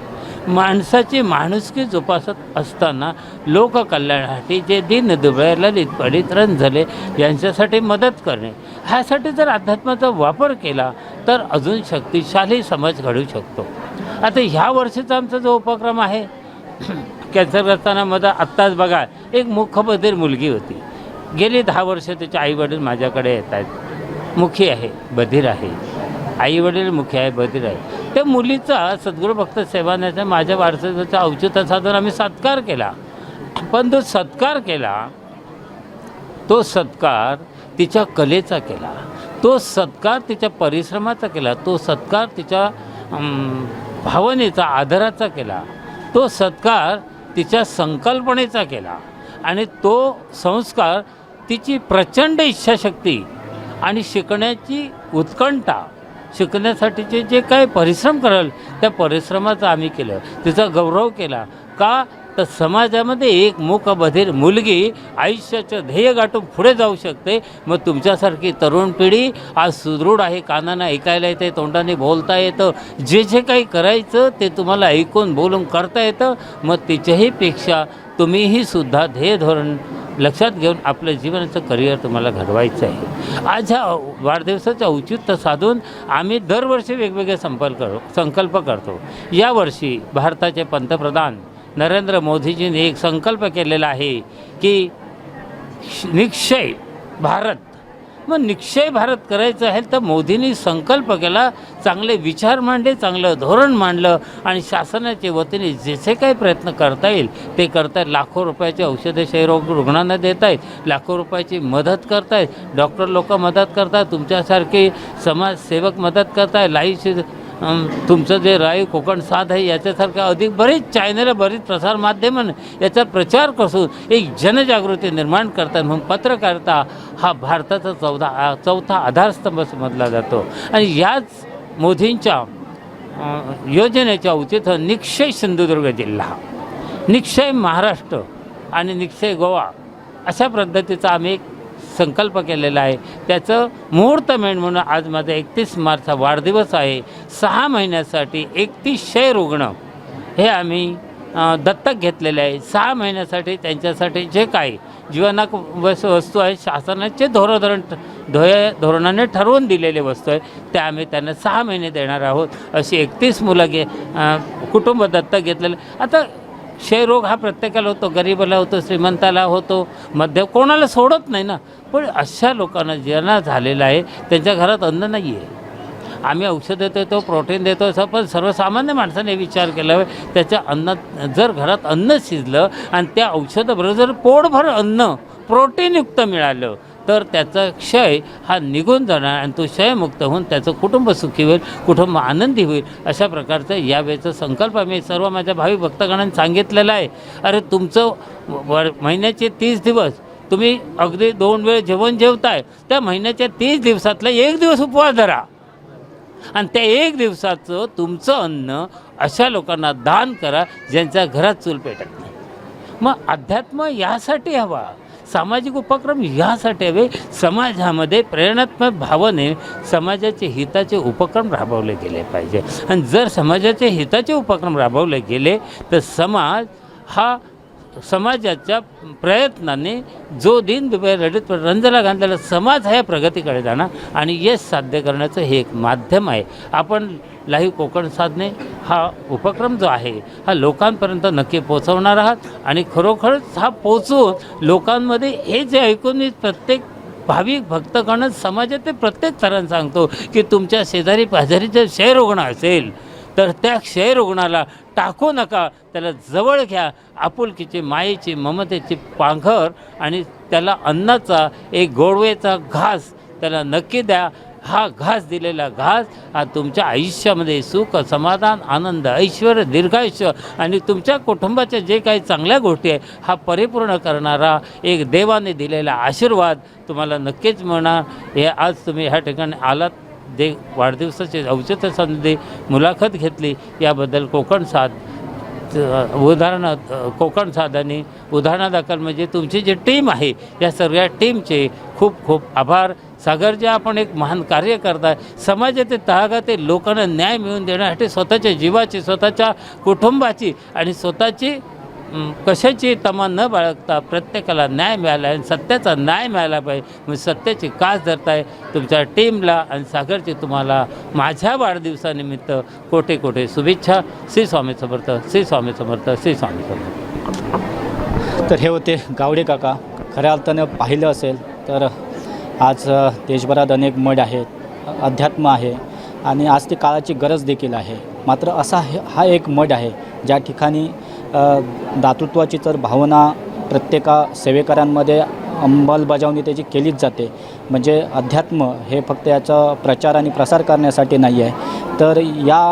माणसाची माणुसकी जोपासत असताना लोककल्याणासाठी जे दीन दुबळे, ललित पडित रंजले यांच्यासाठी मदत करणे, ह्यासाठी जर अध्यात्माचा वापर केला तर अजून शक्तिशाली समाज घडू शकतो. आता ह्या वर्षीचा आमचा जो उपक्रम आहे कॅन्सरग्रस्तांना मदत. आत्ताच बघा, एक मुखबधीर मुलगी होती, गेली 10 वर्ष तिचे आईवडील माझ्याकडे येत आहेत. मुखी आहे, बधीर आहे, आईवडील मुखी आहे, बधीर आहे. त्या मुलीचा सद्गुरू भक्त सेवान्याचा माझ्या वारसाचा औचित्य साधून आम्ही सत्कार केला. पण तो सत्कार केला, तो सत्कार तिच्या कलेचा केला, तो सत्कार तिच्या परिश्रमाचा केला, तो सत्कार तिच्या भावनेचा, आदराचा केला, तो सत्कार तिच्या संकल्पनेचा केला आणि तो संस्कार तिची प्रचंड इच्छाशक्ती आणि शिकण्याची उत्कंठा, शिकण्यासाठीचे जे काही परिश्रम कराल त्या परिश्रमाचं आम्ही केलं, तिचा गौरव केला. का तर समाजामध्ये एक मूकबधिर मुलगी आयुष्याचं ध्येय गाठून पुढे जाऊ शकते. मग तुमच्यासारखी तरुण पिढी आज सुदृढ आहे, कानानं ऐकायला येते, तोंडाने बोलता येतं, जे जे काही करायचं ते तुम्हाला ऐकून बोलून करता येतं. मग तिच्याही पेक्षा तुम्हीही सुद्धा ध्येय धोरण लक्षात घेऊन आपलं जीवनाचं करिअर तुम्हाला घडवायचं आहे. आज ह्या वाढदिवसाचं औचित्य साधून आम्ही दरवर्षी वेगवेगळे संकल्प करतो. यावर्षी भारताचे पंतप्रधान नरेंद्र मोदीजींनी एक संकल्प केलेला आहे की निक्षय भारत. मग निक्षय भारत करायचं आहे तर मोदींनी संकल्प केला, चांगले विचार मांडले, चांगलं धोरण मांडलं आणि शासनाच्या वतीने जसे काही प्रयत्न करता येईल ते करतायत. लाखो रुपयाचे औषधे क्षयरोग रुग्णांना देत आहेत, लाखो रुपयाची मदत करतायत, डॉक्टर लोक मदत करतात, तुमच्यासारखे समाजसेवक मदत करताय, लाईव्ह तुमचं जे राय कोकण 7 आहे याच्यासारखं अधिक बरेच चॅनल, बरीच प्रसारमाध्यमं याचा प्रचार करून एक जनजागृती निर्माण करतात. म्हणून पत्रकारिता हा भारताचा चौथा आधारस्तंभ समजला जातो. आणि याच मोदींच्या योजनेच्या औचित्य निक्षय सिंधुदुर्ग जिल्हा, निक्षय महाराष्ट्र आणि निक्षय गोवा अशा पद्धतीचा आम्ही एक संकल्प केलेला आहे. त्याचं मुहूर्तमेढ म्हणून आज माझा 31 मार्चचा वाढदिवस आहे. 6 महिन्यासाठी 3100 रुग्ण हे आम्ही दत्तक घेतलेले आहे. 6 महिन्यासाठी त्यांच्यासाठी जे काही जीवनाक वस्तू आहे, शासनाचे धोरणाने ठरवून दिलेले वस्तू आहे त्या आम्ही त्यांना 6 महिने देणार आहोत. अशी 31 मुलं कुटुंब दत्तक घेतलेलं. आता क्षयरोग हा प्रत्येकाला होतो, गरीबाला होतो, श्रीमंताला होतो, मध्य कोणाला सोडत नाही ना. पण अशा लोकांना ज्यांना झालेलं आहे त्यांच्या घरात अन्न नाही आहे. आम्ही औषधं देतो, प्रोटीन देतो, असं पण सर्वसामान्य माणसाने विचार केला आहे त्याच्या अन्नात जर घरात अन्न शिजलं आणि त्या औषधाबरोबर जर पोटभर अन्न प्रोटीनयुक्त मिळालं तर त्याचा क्षय हा निघून जाणार आणि तो क्षयमुक्त होऊन त्याचं कुटुंब सुखी होईल, कुटुंब आनंदी होईल. अशा प्रकारचं यावेळेचा संकल्प मी सर्व माझ्या भावी भक्तगणांनी सांगितलेला आहे. अरे तुमचं महिन्याचे 30 दिवस तुम्ही अगदी 2 वेळ जेवण जेवताय, त्या महिन्याच्या 30 दिवसातला 1 दिवस उपवास धरा आणि त्या 1 दिवसाचं तुमचं अन्न अशा लोकांना दान करा ज्यांच्या घरात चूल पेटत नाही. मग अध्यात्म यासाठी हवा, सामाजिक उपक्रम यासाठी हवे. समाजामध्ये प्रेरणात्मक भावने समाजाचे हिताचे उपक्रम राबवले गेले पाहिजे. आणि जर समाजाचे हिताचे उपक्रम राबवले गेले तर समाज हा समाजाच्या प्रयत्नाने जो दिन दुबई लढत रंजला घाललेला समाज हा प्रगतीकडे जाणार आणि यश साध्य करण्याचं हे एक माध्यम आहे. आपण लाईव्ह कोकण साधने हा उपक्रम जो आहे हा लोकांपर्यंत नक्की पोचवणार आहात आणि खरोखरच हा पोचवून लोकांमध्ये हे जे ऐकून मी प्रत्येक भाविक भक्तगण समाजाचे प्रत्येक थरांना सांगतो की तुमच्या शेजारी पाजारी जर क्षयरुग्ण असेल तर त्या क्षयरुग्णाला टाकू नका, त्याला जवळ घ्या, आपुलकीची, मायेची, ममतेची पांघर आणि त्याला अन्नाचा एक गोडवेचा घास त्याला नक्की द्या. हा घास दिलेला घास हा तुमच्या आयुष्यामध्ये सुख, समाधान, आनंद, ऐश्वर, दीर्घायुष्य आणि तुमच्या कुटुंबाच्या जे काही चांगल्या गोष्टी आहे हा परिपूर्ण करणारा एक देवाने दिलेला आशीर्वाद तुम्हाला नक्कीच मिळणार. हे आज तुम्ही ह्या ठिकाणी आलात, जे वाढदिवसाचे औचित्य संधी मुलाखत घेतली याबद्दल कोकण साध कोकण साध आणि उदाहरणादाखल म्हणजे तुमची जी टीम आहे या सगळ्या टीमचे खूप खूप आभार. सागर जे आपण एक महान कार्य करताय, समाजाचे तळागाळातील लोकांना न्याय मिळवून देण्यासाठी स्वतःच्या जीवाची, स्वतःच्या कुटुंबाची आणि स्वतःची कशाची तमा न बाळगता प्रत्येकाला न्याय मिळाला आहे, सत्याचा न्याय मिळाला पाहिजे. मग सत्याची कास धरताय तुमच्या टीमला आणि सागरची तुम्हाला माझ्या वाढदिवसानिमित्त कोटे कोटे शुभेच्छा. श्री स्वामी समर्थ, श्री स्वामी समर्थ, श्री स्वामी समर्थ. तर हे होते गावडे काका. खऱ्या अर्थानं पाहिलं असेल तर आज देशभरात अनेक मठ आहेत, अध्यात्म आहे आणि आज ती काळाची गरज देखील आहे. मात्र असा हा एक मठ आहे ज्या ठिकाणी दातृत्वाची तर भावना प्रत्येका सेवेकरांमध्ये अंमलबजावणी त्याची केलीच जाते. म्हणजे अध्यात्म हे फक्त याचा प्रचार आणि प्रसार करण्यासाठी नाही आहे, तर या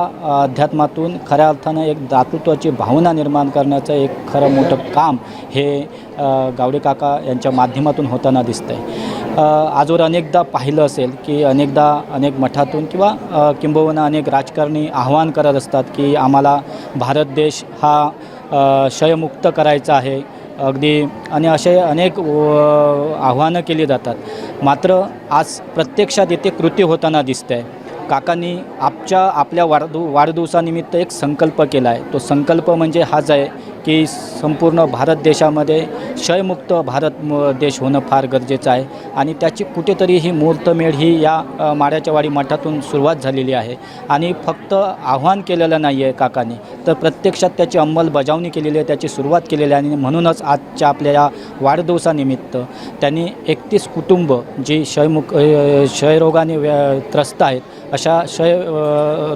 अध्यात्मातून खऱ्या अर्थानं एक दातृत्वाची भावना निर्माण करण्याचं एक खरं मोठं काम हे गावडे काका यांच्या माध्यमातून होताना दिसतं आहे. आजवर अनेकदा पाहिलं असेल की अनेक मठातून किंवा किंबहुना अनेक राजकारणी आव्हान करत असतात की आम्हाला भारत देश हा क्षयमुक्त करायचा आहे अगदी, आणि असे अनेक आव्हानं केली जातात. मात्र आज प्रत्यक्षात येथे कृती होताना दिसतं आहे. काकांनी आपल्या वाढदिवसानिमित्त एक संकल्प केला आहे. तो संकल्प म्हणजे हाच आहे की संपूर्ण भारत देशामध्ये क्षयमुक्त देश होणं फार गरजेचं आहे, आणि त्याची कुठेतरी ही मुहूर्तमेढ ही या माड्याच्या वाडी मठातून सुरुवात झालेली आहे. आणि फक्त आव्हान केलेलं नाही आहे काकांनी, तर प्रत्यक्षात त्याची अंमलबजावणी केलेली आहे, त्याची सुरुवात केलेली आहे. आणि म्हणूनच आजच्या आपल्या या वाढदिवसानिमित्त त्यांनी 31 कुटुंब जी क्षयरोगाने त्रस्त आहेत, अशा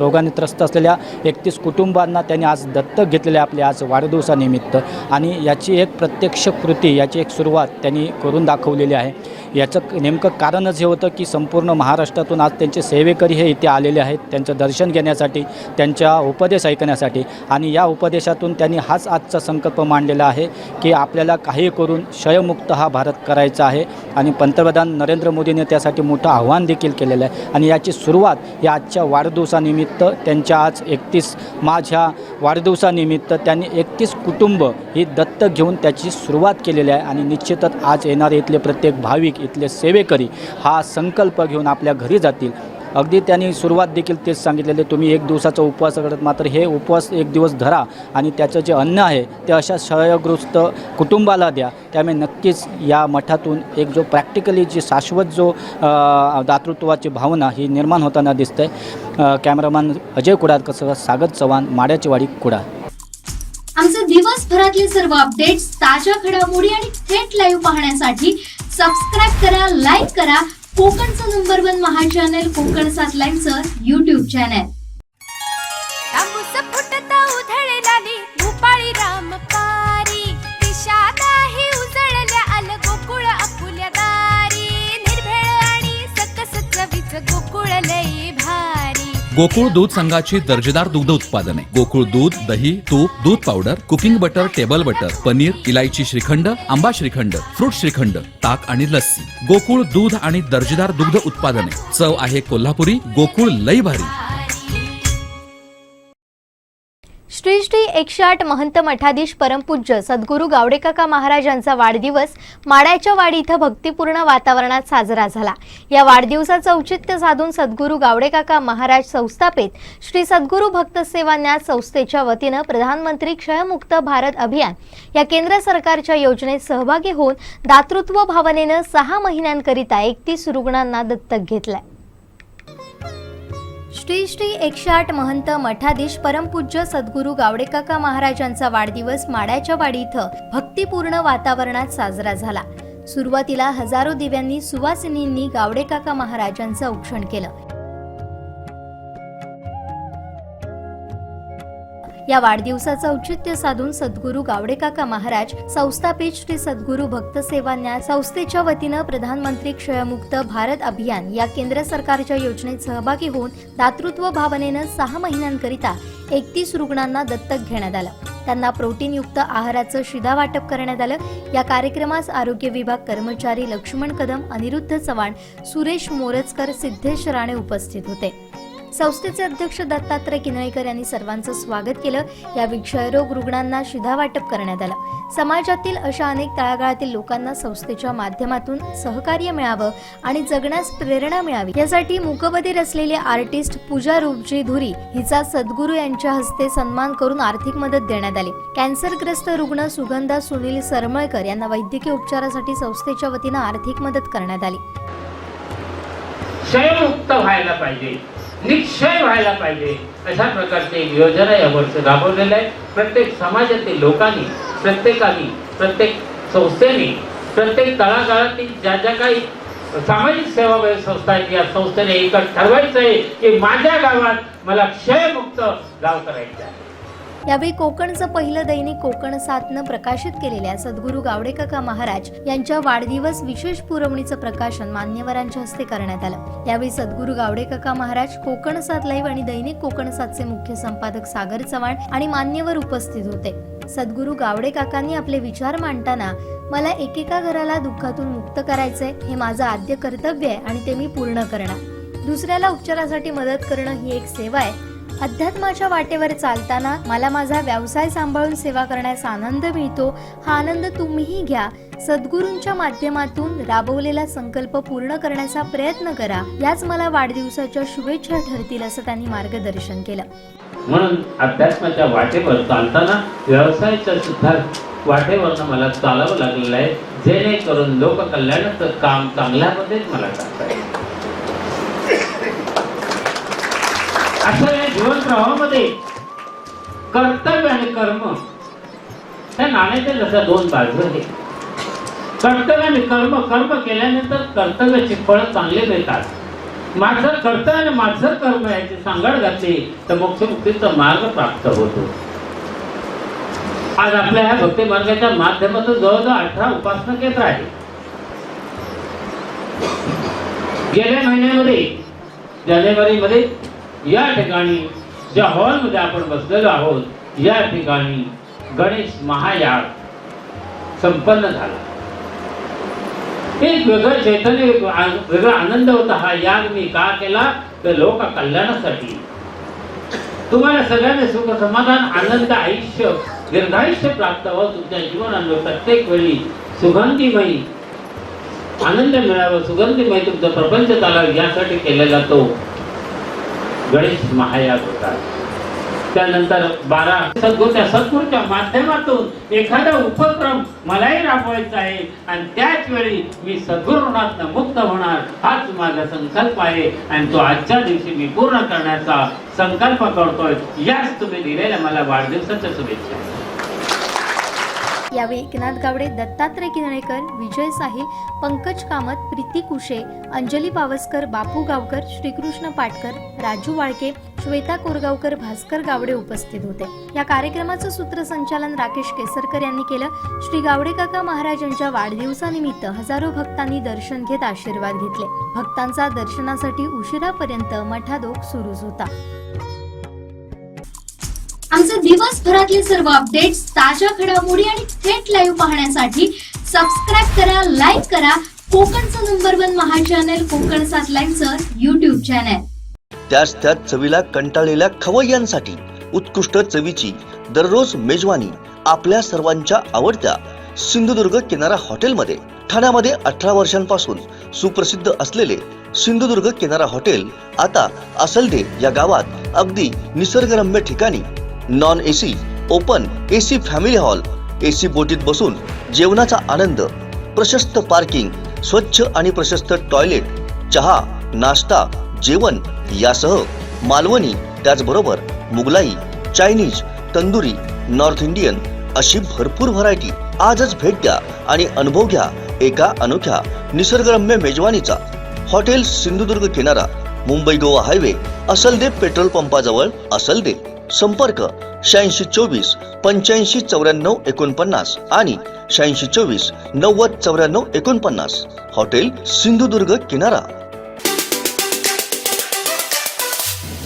रोगाने त्रस्त असलेल्या 31 कुटुंबांना त्यांनी आज दत्तक घेतलेले आपल्या आज वाढदिवसानिमित्त, आणि याची एक प्रत्यक्ष कृती, याची एक सुरुवात त्यांनी करून दाखवलेली आहे. याचं नेमकं कारणच हे होतं की संपूर्ण महाराष्ट्रातून आज त्यांचे सेवेकरी हे इथे आलेले आहेत त्यांचं दर्शन घेण्यासाठी, त्यांच्या उपदेश ऐकण्यासाठी. आणि या उपदेशातून त्यांनी हाच आजचा संकल्प मांडलेला आहे की आपल्याला काही करून क्षयमुक्त हा भारत करायचा आहे. आणि पंतप्रधान नरेंद्र मोदींनी त्यासाठी मोठं आव्हान देखील केलेलं आहे. आणि याची सुरुवात या आजच्या वाढदिवसानिमित्त, त्यांच्या आज 31 मार्च ह्या वाढदिवसानिमित्त त्यांनी 31 कुटुंब ही दत्तक घेऊन त्याची सुरुवात केलेली आहे. आणि निश्चितच आज येणारे इथले प्रत्येक भाविक, इथले सेवेकरी हा संकल्प घेऊन आपल्या घरी जातील. अगदी त्यांनी सुरुवात देखील तेच सांगितलेले, तुम्ही 1 दिवसाचा उपवास करत, मात्र हे उपवास 1 दिवस धरा आणि त्याचं जे अन्न आहे ते अशा क्षयग्रस्त कुटुंबाला द्या. त्यामुळे नक्कीच या मठातून एक जो प्रॅक्टिकली जी शाश्वत जो दातृत्वाची भावना ही निर्माण होताना दिसते. कॅमेरामॅन अजय कुडाळकर, सागर चव्हाण, माड्याची वाडी, कुडाळ. आमचे दिवसभरातले सर्व अपडेट्स, ताज्या घडामोडी आणि थेट लाईव्ह पाहण्यासाठी सबस्क्राईब करा, लाईक करा कोकणचं नंबर 1 महा चॅनल कोकण 7 लाईव्हचं YouTube चॅनल. तांबूस फुटता उधळलेली भूपाळी रामपारी, दिशा नाही उजळल्या आल गोकुळ आपुल्या दारी, निर्भेळ आणि सकस चवीचं गोकुळ लई भारी. गोकुळ दूध संघाची दर्जेदार दुग्ध उत्पादने, गोकुळ दूध, दही, तूप, दूध powder, cooking butter, table butter, paneer, इलायची श्रीखंड, आंबा श्रीखंड, फ्रूट श्रीखंड, ताक आणि लस्सी. गोकुळ दूध आणि दर्जेदार दुग्ध उत्पादने. चव आहे कोल्हापुरी, गोकुळ लई भारी. श्री श्री 108 महंत मठाधीश परमपूज्य सद्गुरू गावडेकाका महाराज यांचा वाढदिवस माड्याच्या वाडी इथं भक्तिपूर्ण वातावरणात साजरा झाला. या वाढदिवसाचं औचित्य साधून सद्गुरू गावडेकाका महाराज संस्थापित श्री सद्गुरू भक्त सेवा न्यास संस्थेच्या वतीनं प्रधानमंत्री क्षयमुक्त भारत अभियान या केंद्र सरकारच्या योजनेत सहभागी होऊन दातृत्व भावनेनं 6 महिन्यांकरिता 31 रुग्णांना दत्तक घेतलंय. श्री श्री 108 महंत मठाधीश परमपूज्य सद्गुरू गावडेकाका महाराजांचा वाढदिवस माड्याच्या वाडी इथं भक्तिपूर्ण वातावरणात साजरा झाला. सुरुवातीला हजारो दिव्यांनी सुवासिनींनी गावडेकाका महाराजांचं औक्षण केलं. या वाढदिवसाचं औचित्य साधून सद्गुरू गावडेकाका महाराज संस्थापित श्री सद्गुरू भक्त सेवा न्यास संस्थेच्या वतीनं प्रधानमंत्री क्षयमुक्त भारत अभियान या केंद्र सरकारच्या योजनेत सहभागी होऊन दातृत्व भावनेनं 6 महिन्यांकरिता 31 रुग्णांना दत्तक घेण्यात आलं. त्यांना प्रोटीनयुक्त आहाराचं शिधा वाटप करण्यात आलं. या कार्यक्रमास आरोग्य विभाग कर्मचारी लक्ष्मण कदम, अनिरुद्ध चव्हाण, सुरेश मोरजकर, सिद्धेश राणे उपस्थित होते. संस्थेचे अध्यक्ष दत्तात्रय किनळेकर यांनी सर्वांचं स्वागत केलं. या क्षयरोग रुग्णांना शिधा वाटप करण्यात आलं. समाजातील अशा अनेक तळागाळातील लोकांना संस्थेच्या माध्यमातून सहकार्य मिळावं आणि जगण्यास प्रेरणा मिळावी यासाठी मूकबधीर असलेले आर्टिस्ट पूजा रूपजी धुरी हिचा सद्गुरू यांच्या हस्ते सन्मान करून आर्थिक मदत देण्यात आली. कॅन्सरग्रस्त रुग्ण सुगंधा सुनील सरमळकर यांना वैद्यकीय उपचारासाठी संस्थेच्या वतीनं आर्थिक मदत करण्यात आली. क्षयमुक्त व्हायला पाहिजे, निक्षय व्हायला पाहिजे, अशा प्रकारचे योजना यावर्षी राबवलेल्या आहे. प्रत्येक समाजातील लोकांनी, प्रत्येकाने, प्रत्येक संस्थेने, प्रत्येक तळागाळातील ज्या ज्या काही सामाजिक सेवाभावी संस्था आहेत या संस्थेने एकच ठरवायचं आहे की माझ्या गावात मला क्षयमुक्त गाव करायचं आहे. यावेळी कोकणचं पहिलं दैनिक कोकण 7नं प्रकाशित केलेल्या सद्गुरू गावडेकाका महाराज यांच्या वाढदिवस विशेष पुरवणीचं प्रकाशन मान्यवरांच्या हस्ते करण्यात आलं। यावेळी सद्गुरू गावडेकाका महाराज, कोकण 7 लाईव्ह आणि दैनिक कोकण 7चे मुख्य संपादक सागर चव्हाण आणि मान्यवर उपस्थित होते। सद्गुरू गावडेकाकांनी आपले विचार मांडताना, मला एकेका घराला दुःखातून मुक्त करायचंय, हे माझं आद्य कर्तव्य आहे आणि ते मी पूर्ण करणार। दुसऱ्याला उपचारासाठी मदत करणं ही एक सेवा आहे। अध्यात्माच्या वाटेवर चालताना मला माझा व्यवसाय सांभाळून सेवा करण्याचा आनंद मिळतो। हा आनंद तुम्हीही घ्या। सद्गुरूंच्या माध्यमातून राबवलेला संकल्प पूर्ण करण्याचा प्रयत्न करा। याच मला वाढदिवसाच्या शुभेच्छा ठरतील, असं त्यांनी मार्गदर्शन केलं। म्हणून अध्यात्माच्या वाटेवर चालताना व्यवसायाच्या सुद्धा वाटेवरनं मला चालावं लागलेलं आहे, जेणेकरून लोककल्याणाचं काम चांगल्यामध्येच मला करता येईल। अशा या जीवन प्रवाहामध्ये कर्तव्य आणि कर्म त्या नाण्याच्या जशा दोन बाजू आहेत। कर्तव्य आणि कर्म केल्यानंतर कर्तव्याची फळं चांगले मिळतात। माझं कर्तव्य आणि माझं कर्म याची सांगड घातली तर मोक्षमुक्तीचा मार्ग प्राप्त होतो। आज आपल्या ह्या भक्ती मार्गाच्या माध्यमातून जवळजवळ 18 उपासना केंद्र आहेत। गेल्या महिन्यामध्ये जानेवारीमध्ये या ठिकाणी ज्या हॉलमध्ये आपण बसलेलो आहोत, या ठिकाणी गणेश महायाग संपन्न झाला। एक वेगळं चैतन्य, वेगळा आनंद होता। हा याग मी का केला तर लोक कल्याणासाठी, तुम्हाला सगळ्यांना सुख समाधान आनंद आयुष्य दीर्घायुष्य प्राप्त व्हावं, तुमच्या जीवनात प्रत्येक वेळी सुगंधीमयी आनंद मिळावं, सुगंधीमय तुमचं प्रपंच चालावं यासाठी केलेला तो गणेश महायाग होता। त्यानंतर 12 सद्गुरूच्या माध्यमातून एखादा उपक्रम मलाही राबवायचा आहे आणि त्याच वेळी मी सद्गुरूनाथनं मुक्त होणार, हाच माझा संकल्प आहे आणि तो आजच्या दिवशी मी पूर्ण करण्याचा संकल्प करतोय। याच तुम्ही दिलेल्या मला वाढदिवसाच्या शुभेच्छा। यावेळी एकनाथ गावडे, दत्तात्रय किनळेकर, विजय साहिल, पंकज कामत, प्रीती कुशे, अंजली पावसकर, बापू गावकर, श्रीकृष्ण पाटकर, राजू वाळके, श्वेता कोरगावकर, भास्कर गावडे उपस्थित होते। या कार्यक्रमाचं सूत्रसंचालन राकेश केसरकर यांनी केलं। श्री गावडेकाका महाराज यांच्या वाढदिवसानिमित्त हजारो भक्तांनी दर्शन घेत आशीर्वाद घेतले। भक्तांचा दर्शनासाठी उशिरापर्यंत मठादोख सुरूच होता। आमचे दिवसभरातले सर्व अपडेट्स, ताज्या घडामोडी आणि थेट लाईव्ह पाहण्यासाठी सबस्क्राईब करा, लाईक करा कोकणचं नंबर 1 महा चॅनल कोकण 7 लाईव्हचं YouTube चॅनल। त्याच चवीला कंटाळलेल्या खवय्यांसाठी उत्कृष्ट चवीची दररोज मेजवानी आपल्या सर्वांच्या आवडत्या सिंधुदुर्ग किनारा हॉटेलमध्ये। ठाण्यामध्ये 18 वर्षांपासून सुप्रसिद्ध असलेले सिंधुदुर्ग किनारा हॉटेल आता असलदे या गावात अगदी निसर्गरम्य ठिकाणी non AC, open AC family hall, AC बोटीत बसून जेवणाचा आनंद, प्रशस्त पार्किंग, स्वच्छ आणि प्रशस्त टॉयलेट, चहा, नाश्ता, जेवण यासह मालवणी, त्याचबरोबर Mughlai, Chinese, tandoori, north Indian अशी भरपूर व्हरायटी। आजच भेट द्या आणि अनुभव घ्या एका अनोख्या निसर्गरम्य मेजवानीचा। हॉटेल सिंधुदुर्ग किनारा, मुंबई गोवा हायवे, असलदे पेट्रोल पंपाजवळ, असलदे। संपर्क 8624 85 94 49 आणि 8624 90 94 49। हॉटेल सिंधुदुर्ग किनारा।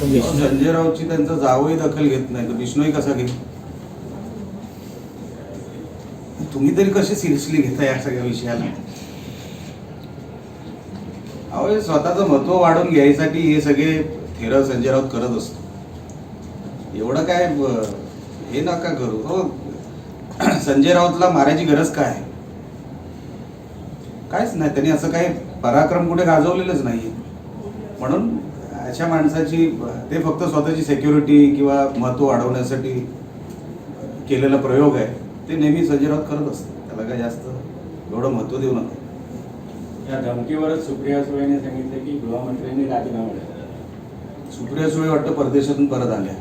संजय राऊतची त्यांचा जावई दखल घेत नाही तर बिश्नोई कसा घेईल? तुम्ही तरी कसे सिरियसली घेता या सगळ्या विषयाला? अहो, स्वतःचं महत्व वाढवून घ्यायसाठी हे सगळे थेर संजय राऊत करत असतो। एवढं काय हे नका करू हो। संजय राऊतला मारायची गरज काय? काहीच नाही, त्यांनी असं काही पराक्रम कुठे गाजवलेलंच नाही। म्हणून अशा माणसाची ते फक्त स्वतःची सिक्युरिटी किंवा महत्व वाढवण्यासाठी केलेला प्रयोग आहे। ते नेहमी संजय राऊत करत असतात, त्याला काय जास्त एवढं महत्व देऊ नका। या धमकीवरच सुप्रिया सुळेने सांगितले की गृहमंत्र्यांनी राजीनामा द्यावा। सुप्रिया सुळे वाटतं परदेशातून परत आल्या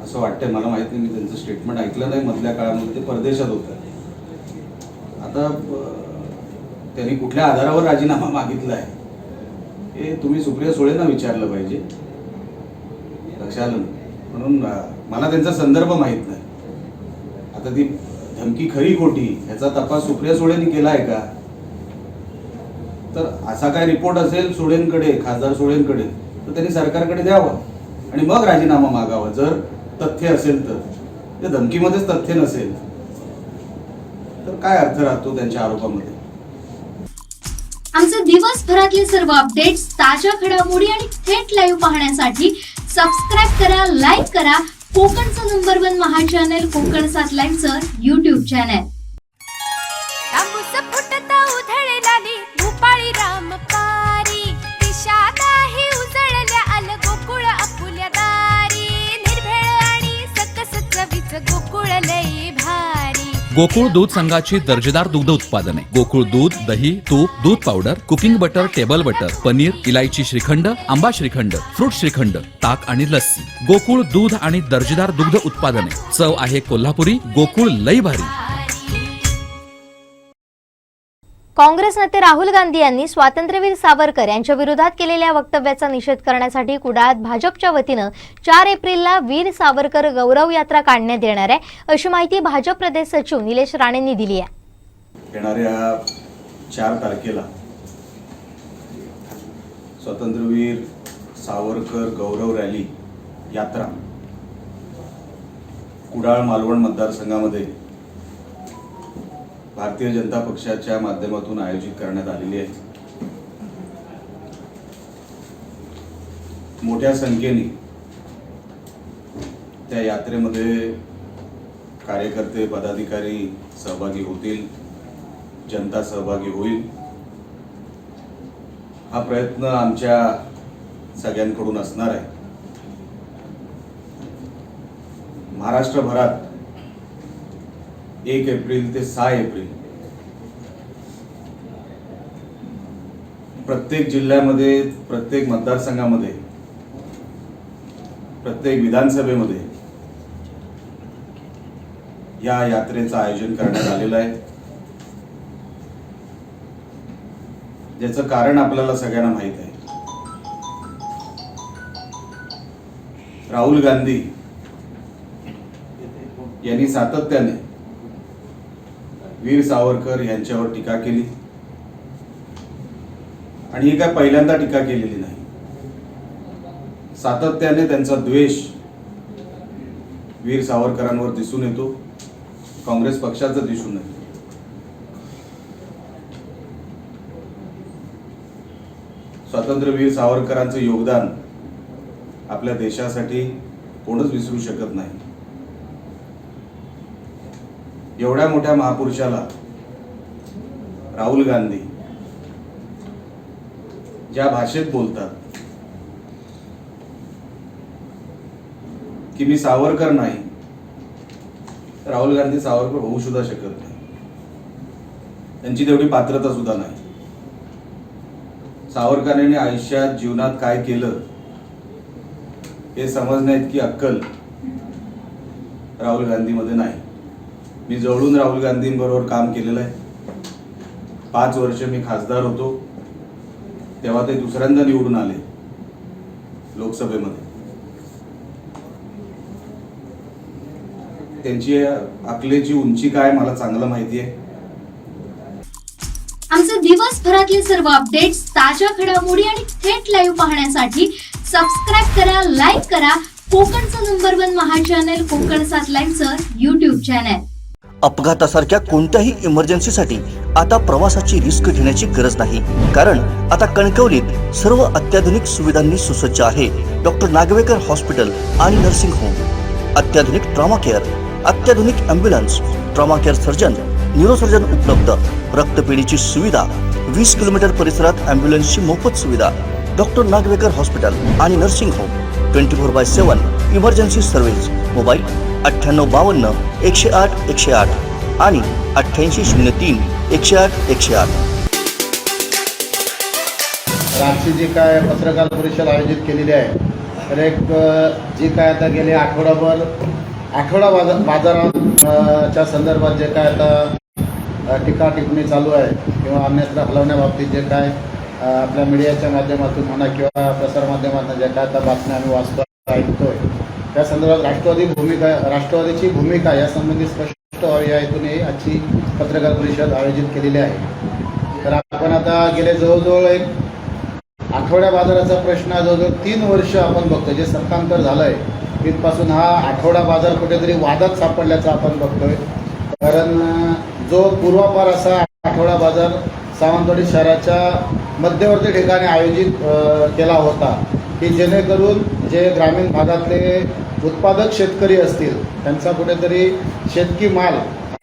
असं वाटतंय, मला माहित नाही, मी त्यांचं स्टेटमेंट ऐकलं नाही मधल्या काळामध्ये। ते परदेशात होतं। आता त्यांनी कुठल्या आधारावर राजीनामा मागितला आहे हे तुम्ही सुप्रिया सुळेंना विचारलं पाहिजे। लक्षात आलं? म्हणून मला त्यांचा संदर्भ माहीत नाही. आता ती धमकी खरी खोटी ह्याचा तपास सुप्रिया सुळेंनी केला आहे का? तर असा काय रिपोर्ट असेल सुळेंकडे, खासदार सुळेंकडे, तर त्यांनी सरकारकडे द्यावं आणि मग राजीनामा मागावा जर तथ्य असेल तर. धमकीमध्येच तथ्य नसेल तर काय अर्थ राहतो त्यांच्या आरोपामध्ये? आमचे दिवसभरातले सर्व अपडेट्स, ताज्या घडामोडी आणि थेट लाईव्ह पाहण्यासाठी सबस्क्राईब करा, लाईक करा कोकणचं नंबर 1 महा चॅनल कोकण 7 लाईव्हचं YouTube चॅनल. तांबूस फुटता उधळलाली भूपाळी रामपारी दिशादाही उजळल्या आल गोकुळ आपुल्या दारी निर्भेळ आणि सकस चवीचं गोकुळ लई भारी. गोकुळ दूध संघाची दर्जेदार दुग्ध उत्पादने गोकुळ दूध, दही, तूप, दूध powder, cooking butter, table butter, paneer, इलायची श्रीखंड, आंबा श्रीखंड, फ्रूट श्रीखंड, ताक आणि लस्सी. गोकुळ दूध आणि दर्जेदार दुग्ध उत्पादने. चव आहे कोल्हापुरी. गोकुळ लई भारी. काँग्रेस नेते राहुल गांधी यांनी स्वातंत्र्यवीर सावरकर यांच्या विरोधात केलेल्या वक्तव्याचा निषेध करण्यासाठी कुडाळात भाजपच्या वतीनं 4 एप्रिलला वीर सावरकर गौरव यात्रा काढण्यात येणार आहे, अशी माहिती भाजप प्रदेश सचिव निलेश राणेंनी दिली आहे. येणाऱ्या 4 तारखेला स्वातंत्र्यवीर सावरकर गौरव रॅली यात्रा कुडाळ मालवण मतदारसंघामध्ये भारतीय जनता पक्षाच्या माध्यमातून आयोजित करण्यात आलेली आहे. मोठ्या संख्येने त्या यात्रेमध्ये कार्यकर्ते, पदाधिकारी सहभागी होतील, जनता सहभागी होईल. हा प्रयत्न आमच्या सगळ्यांकडून असणार आहे. महाराष्ट्रभरात 1 एप्रिल ते 6 एप्रिल प्रत्येक जिल्ह्यामध्ये, प्रत्येक मतदारसंघामध्ये, प्रत्येक विधानसभेमध्ये या यात्रेचं आयोजन करण्यात आलेलं आहे. ज्याचं कारण आपल्याला सगळ्यांना माहीत आहे. राहुल गांधी यांनी सातत्याने वीर सावरकर यांच्यावर टीका केली आणि ही काय पहिल्यांदा टीका केलेली नाही. सातत्याने त्यांचा द्वेष वीर सावरकरांवर दिसून येतो, काँग्रेस पक्षाचा दिसून येतो. स्वातंत्र्यवीर सावरकरांचं योगदान आपल्या देशासाठी कोणच विसरू शकत नाही. एवढ्या मोठ्या महापुरुषाला राहुल गांधी ज्या भाषेत बोलतात की मी सावरकर नाही, राहुल गांधी सावरकर होऊ सुद्धा शकत नाही. त्यांची तेवढी पात्रता सुद्धा नाही. सावरकरांनी आयुष्यात, जीवनात काय केलं हे समजण्याइतकी अक्कल राहुल गांधीमध्ये नाही. मी जवळून राहुल गांधींबरोबर काम केलेलं आहे. 5 वर्ष मी खासदार होतो, तेव्हा ते दुसऱ्यांदा निवडून आले लोकसभेमध्ये. त्यांची अकलेची उंची काय मला चांगलं माहिती आहे. आमचे दिवसभरातले सर्व अपडेट्स, ताज्या घडामोडी आणि थेट लाईव्ह पाहण्यासाठी सबस्क्राईब करा, लाईक करा कोकणचं नंबर 1 महा चॅनल कोकण 7 लाईव्हचं YouTube चॅनल. अपघातासारख्या कोणत्याही इमर्जन्सीसाठी आता प्रवासाची रिस्क घेण्याची गरज नाही, कारण आता कणकवलीत सर्व अत्याधुनिक सुविधांनी सुसज्ज आहे डॉक्टर नागवेकर हॉस्पिटल आणि नर्सिंग होम. अत्याधुनिक ट्रॉमा केअर, अत्याधुनिक ambulance, trauma care surgeon, neurosurgeon उपलब्ध, रक्तपेढीची सुविधा, 20 किलोमीटर परिसरात ॲम्ब्युलन्सची मोफत सुविधा. डॉक्टर नागवेकर हॉस्पिटल आणि nursing home 24/7 emergency service. Mobile 9852 108 108 आणि 8803 108 108. आजची जी काय पत्रकार परिषद आयोजित केलेली आहे, तर एक जी काय आता गेले आठवडा बाजाराच्या संदर्भात जे काय आता टीका टिप्पणी चालू आहे किंवा अन्यत्र हलवण्याबाबतीत जे काय आपल्या मीडियाच्या माध्यमातून म्हणा किंवा प्रसारमाध्यमातून जे काय आता बातम्या आम्ही वाचतो ऐकतोय, त्या संदर्भात राष्ट्रवादीची भूमिका यासंबंधी स्पष्ट व्हावी या हेतूने आजची पत्रकार परिषद आयोजित केलेली आहे. तर आपण आता गेले जवळजवळ एक आठवड्या बाजाराचा प्रश्न जवळजवळ 3 वर्ष आपण बघतोय. जे सत्तांतर झालं आहे तिथपासून हा आठवडा बाजार कुठेतरी वादात सापडल्याचं आपण बघतोय. कारण जो पूर्वापार असा आठवडा बाजार सावंतवाडी शहराच्या मध्यवर्ती ठिकाणी आयोजित केला होता की जेणेकरून जे ग्रामीण भागातले उत्पादक शेतकरी असतील त्यांचा कुठेतरी शेतकी माल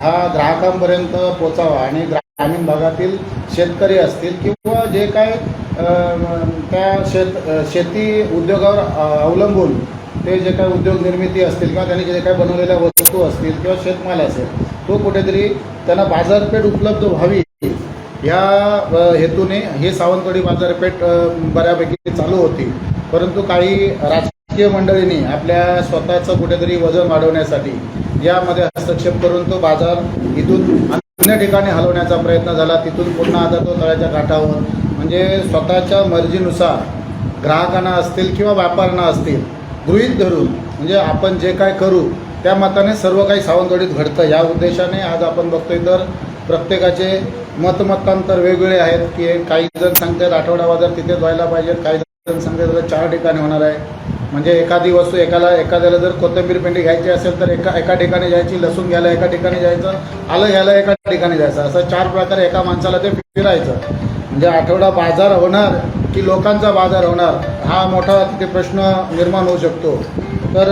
हा ग्राहकांपर्यंत पोचावा आणि ग्रामीण भागातील शेतकरी असतील किंवा जे काय त्या शेती उद्योगावर अवलंबून ते जे काय उद्योग निर्मिती असतील किंवा त्यांनी जे काय बनवलेल्या वस्तू असतील किंवा शेतमाल असेल तो कुठेतरी त्यांना बाजारपेठ उपलब्ध व्हावी या हेतूने हे सावंतवाडी बाजारपेठ बऱ्यापैकी चालू होती. परंतु काही राजकीय मंडळींनी आपल्या स्वतःचं कुठेतरी वजन वाढवण्यासाठी यामध्ये हस्तक्षेप करून तो बाजार इथून अन्य ठिकाणी हलवण्याचा प्रयत्न झाला. तिथून पुन्हा आता तो तळ्याच्या काठावर म्हणजे स्वतःच्या मर्जीनुसार ग्राहकांना असतील किंवा व्यापाऱ्यांना असतील गृहीत धरून म्हणजे आपण जे काय करू त्या मताने सर्व काही सावंतवाडीत घडतं या उद्देशाने आज आपण बघतोय. तर प्रत्येकाचे मतमतांतर वेगवेगळे आहेत की काही जण सांगतात आठवडा बाजार तिथेच व्हायला पाहिजे, काही जण सांगतात 4 ठिकाणी होणार आहे. म्हणजे एखादी वस्तू एखाद्याला जर कोथिंबीर पेंडी घ्यायची असेल तर एका ठिकाणी जायची, लसूण घ्यायला एका ठिकाणी जायचं, आलं घ्यायला एका ठिकाणी जायचं, असं 4 प्रकारे एका माणसाला ते फिरायचं. म्हणजे आठवडा बाजार होणार की लोकांचा बाजार होणार हा मोठा तिथे प्रश्न निर्माण होऊ शकतो. तर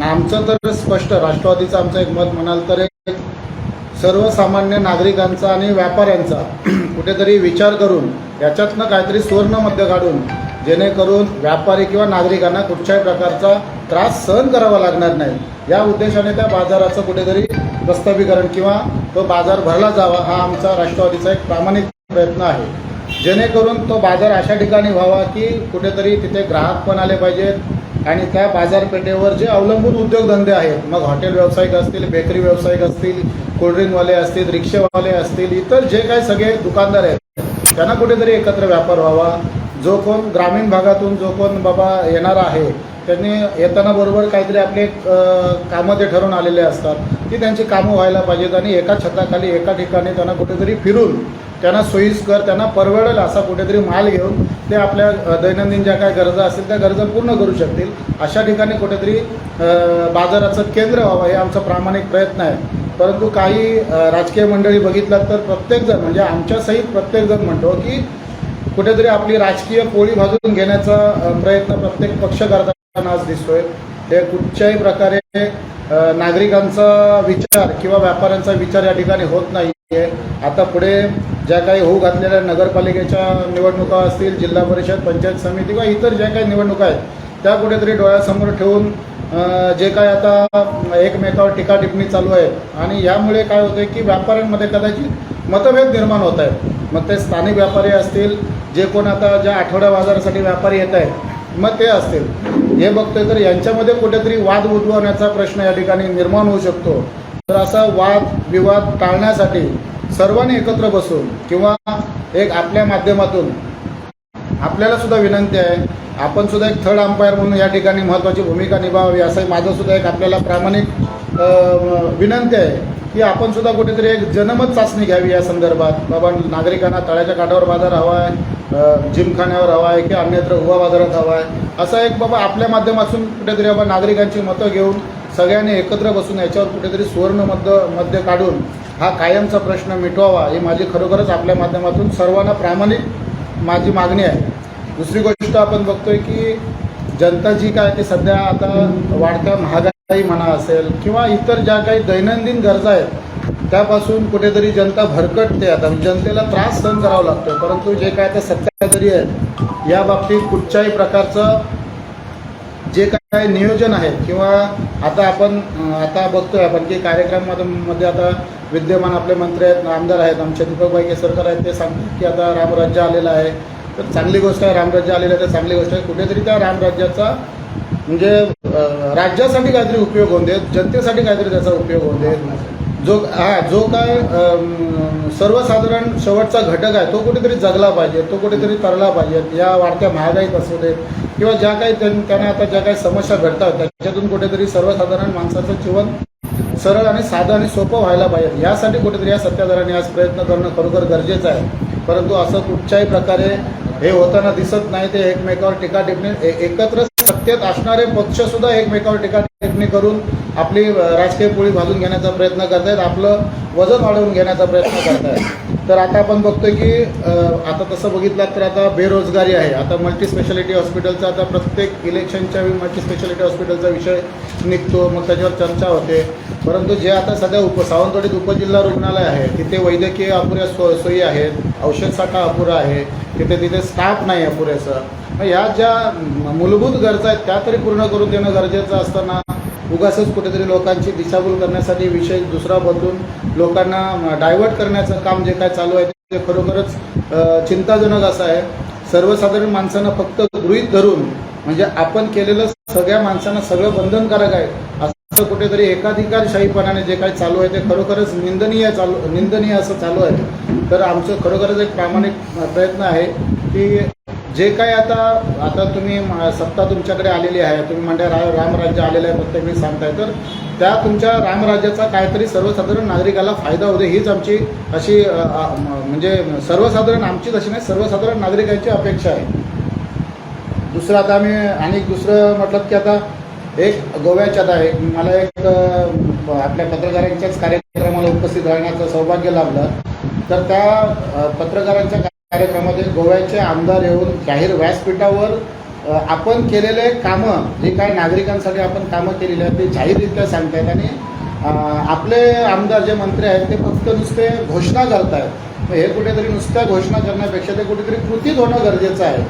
आमचं तर स्पष्ट राष्ट्रवादीचं आमचं एक मत म्हणाल तर एक सर्वसामान्य नागरिकांचा आणि व्यापाऱ्यांचा कुठेतरी विचार करून याच्यातनं काहीतरी सुवर्ण मध्य काढून जेणेकरून व्यापारी किंवा नागरिकांना कुठच्याही प्रकारचा त्रास सहन करावा लागणार नाही या उद्देशाने त्या बाजाराचं कुठेतरी प्रस्थापीकरण किंवा तो बाजार भरला जावा हा आमचा राष्ट्रवादीचा एक प्रामाणिक प्रयत्न आहे. जेणेकरून तो बाजार अशा ठिकाणी व्हावा की कुठेतरी तिथे ग्राहक पण आले पाहिजेत आणि त्या बाजारपेठेवर जे अवलंबून उद्योगधंदे आहेत मग हॉटेल व्यावसायिक असतील, बेकरी व्यावसायिक असतील, कोल्ड्रिंकवाले असतील, रिक्षेवाले असतील, इतर जे काही सगळे दुकानदार आहेत त्यांना कुठेतरी एकत्र व्यापार व्हावा. जो कोण ग्रामीण भागातून जो कोण बाबा येणारा आहे त्यांनी येताना बरोबर काहीतरी आपले कामं ते ठरवून आलेले असतात की त्यांची कामं व्हायला पाहिजेत आणि एका छताखाली एका ठिकाणी त्यांना कुठेतरी फिरून त्यांना सोयीस्कर त्यांना परवडेल असा कुठेतरी माल घेऊन ते आपल्या दैनंदिन ज्या काही गरजा असतील त्या गरजा पूर्ण करू शकतील अशा ठिकाणी कुठेतरी बाजाराचं केंद्र व्हावं हे आमचा प्रामाणिक प्रयत्न आहे. परंतु काही राजकीय मंडळी बघितलात तर प्रत्येकजण म्हणजे आमच्यासहित प्रत्येकजण म्हणतो की कुठेतरी आपली राजकीय पोळी भाजून घेण्याचा प्रयत्न प्रत्येक पक्ष करताना आज दिसतोय. ते कुठच्याही प्रकारे नागरिकांचा विचार किंवा व्यापाऱ्यांचा विचार या ठिकाणी होत नाही आहे. आता पुढे ज्या काही होऊ घातलेल्या नगरपालिकेच्या निवडणुका असतील, जिल्हा परिषद, पंचायत समिती किंवा इतर ज्या काही निवडणुका आहेत त्या कुठेतरी डोळ्यासमोर ठेवून जे काय आता एकमेकावर टीका टिप्पणी चालू आहे आणि यामुळे काय होतं की व्यापाऱ्यांमध्ये कदाचित मतभेद निर्माण होत आहेत. मग ते स्थानिक व्यापारी असतील, जे कोण आता ज्या आठवडा बाजारासाठी व्यापारी येत आहेत मग ते असतील, हे बघतोय तर यांच्यामध्ये कुठेतरी वाद उद्भवण्याचा प्रश्न या ठिकाणी निर्माण होऊ शकतो. तर असा वाद विवाद टाळण्यासाठी सर्वांनी एकत्र बसून किंवा एक आपल्या माध्यमातून आपल्याला सुद्धा विनंती आहे आपण सुद्धा एक थर्ड अंपायर म्हणून या ठिकाणी महत्त्वाची भूमिका निभावावी असं माझं सुद्धा एक आपल्याला प्रामाणिक विनंती आहे की आपण सुद्धा कुठेतरी एक जनमत चाचणी घ्यावी या संदर्भात. बाबा नागरिकांना तळ्याच्या काठावर बाजार हवा आहे, जिमखान्यावर हवा आहे की अन्यत्र उभा बाजारात हवा आहे असा एक बाबा आपल्या माध्यमातून कुठेतरी बाबा नागरिकांची मतं घेऊन सगळ्यांनी एकत्र बसून याच्यावर कुठेतरी सुवर्ण मध्य काढून हा कायमचा प्रश्न मिटवावा ही माझी खरोखरच आपल्या माध्यमातून सर्वांना प्रामाणिक माझी मागणी आहे. दुसरी गोष्ट आपण बघतोय की जनता जी काय ती सध्या आता वाढत्या महागाई म्हणा असेल किंवा इतर ज्या काही दैनंदिन गरजा आहेत त्यापासून कुठेतरी जनता भरकटते. आता जनतेला त्रास सहन करावा लागतो. परंतु जे काय आता सत्ताधारी आहेत या बाबतीत कुठच्याही प्रकारचं जे काय नियोजन आहे किंवा आता आपण आता बघतोय आपण की कार्यक्रमामध्ये आता विद्यमान आपले मंत्री आहेत, आमदार आहेत, आमचे दीपकभाई केसरकर आहेत, ते सांगतात की आता रामराज्य आलेलं आहे. तर चांगली गोष्ट आहे, रामराज्य आलेलं आहे तर चांगली गोष्ट आहे. कुठेतरी त्या रामराज्याचा म्हणजे राज्यासाठी काहीतरी उपयोग होऊन देत, जनतेसाठी काहीतरी त्याचा उपयोग होऊन देत. जो काय सर्वसाधारण शेवटचा घटक आहे तो कुठेतरी जगला पाहिजे, तो कुठेतरी तरला पाहिजे. या वाढत्या महागाईत असू देत किंवा ज्या काही त्यांना आता ज्या काही समस्या भेटतात त्याच्यातून कुठेतरी सर्वसाधारण माणसाचं जीवन सरळ आणि साधं आणि सोपं व्हायला पाहिजे, यासाठी कुठेतरी या सत्ताधाऱ्यांनी आज प्रयत्न करणं खरोखर गरजेचं आहे. परंतु असं कुठच्याही प्रकारे हे होताना दिसत नाही. ते एकमेकावर टीका टिप्पणी एकत्र सत्तेत असणारे पक्षसुद्धा एकमेकावर टीका टिप्पणी करून आपली राजकीय पोळी भाजून घेण्याचा प्रयत्न करतायत, आपलं वजन वाढवून घेण्याचा प्रयत्न करतायत. तर आता आपण बघतोय की आता तसं बघितलं तर आता बेरोजगारी आहे. आता मल्टी स्पेशालिटी हॉस्पिटलचा आता प्रत्येक इलेक्शनच्या वेळी मल्टी स्पेशालिटी हॉस्पिटलचा विषय निघतो, मग त्याच्यावर चर्चा होते. परंतु जे आता सध्या सावंतवाडीत उपजिल्हा रुग्णालय आहे तिथे वैद्यकीय अपुऱ्या सोयी आहेत, औषध साठा अपुरा आहे, तिथे स्टाफ नाही आहे पुरेसं. मग ह्या ज्या मूलभूत गरजा आहेत त्या तरी पूर्ण करून देणं गरजेचं असताना उगाचच कुठेतरी लोकांची दिशाभूल करण्यासाठी विषय दुसरा बदलून लोकांना डायव्हर्ट करण्याचं काम जे काय चालू आहे ते खरोखरच चिंताजनक असं आहे. सर्वसाधारण माणसांना फक्त गृहीत धरून म्हणजे आपण केलेलं सगळ्या माणसांना सगळं बंधनकारक आहे असं कुठेतरी एकाधिकारशाहीपणाने जे काही चालू आहे ते खरोखरच निंदनीय असं चालू आहे. तर आमचं खरोखरच एक प्रामाणिक प्रयत्न आहे की जे काही आता तुम्ही सत्ता तुमच्याकडे आलेली आहे, तुम्ही म्हणता रामराज्य आलेलं आहे प्रत्येक वेळी सांगताय, तर त्या तुमच्या रामराज्याचा काहीतरी सर्वसाधारण नागरिकाला फायदा होते हीच आमची अशी म्हणजे सर्वसाधारण आमचीच अशी नाही सर्वसाधारण नागरिकांची अपेक्षा आहे. दुसरं आता आम्ही आणि दुसरं म्हटलं की आता एक गोव्याच्यात आहे, मला एक आपल्या पत्रकारांच्याच कार्यक्रमाला उपस्थित राहण्याचं सौभाग्य लाभलं. तर त्या पत्रकारांच्या कार्यक्रमामध्ये गोव्याचे आमदार येऊन जाहीर व्यासपीठावर आपण केलेले कामं जे काही नागरिकांसाठी आपण कामं केलेली आहेत ते जाहीररित्या सांगतायत आणि आपले आमदार जे मंत्री आहेत ते फक्त नुसते घोषणा करतायत. हे कुठेतरी नुसत्या घोषणा करण्यापेक्षा ते कुठेतरी कृतीत होणं गरजेचं आहे.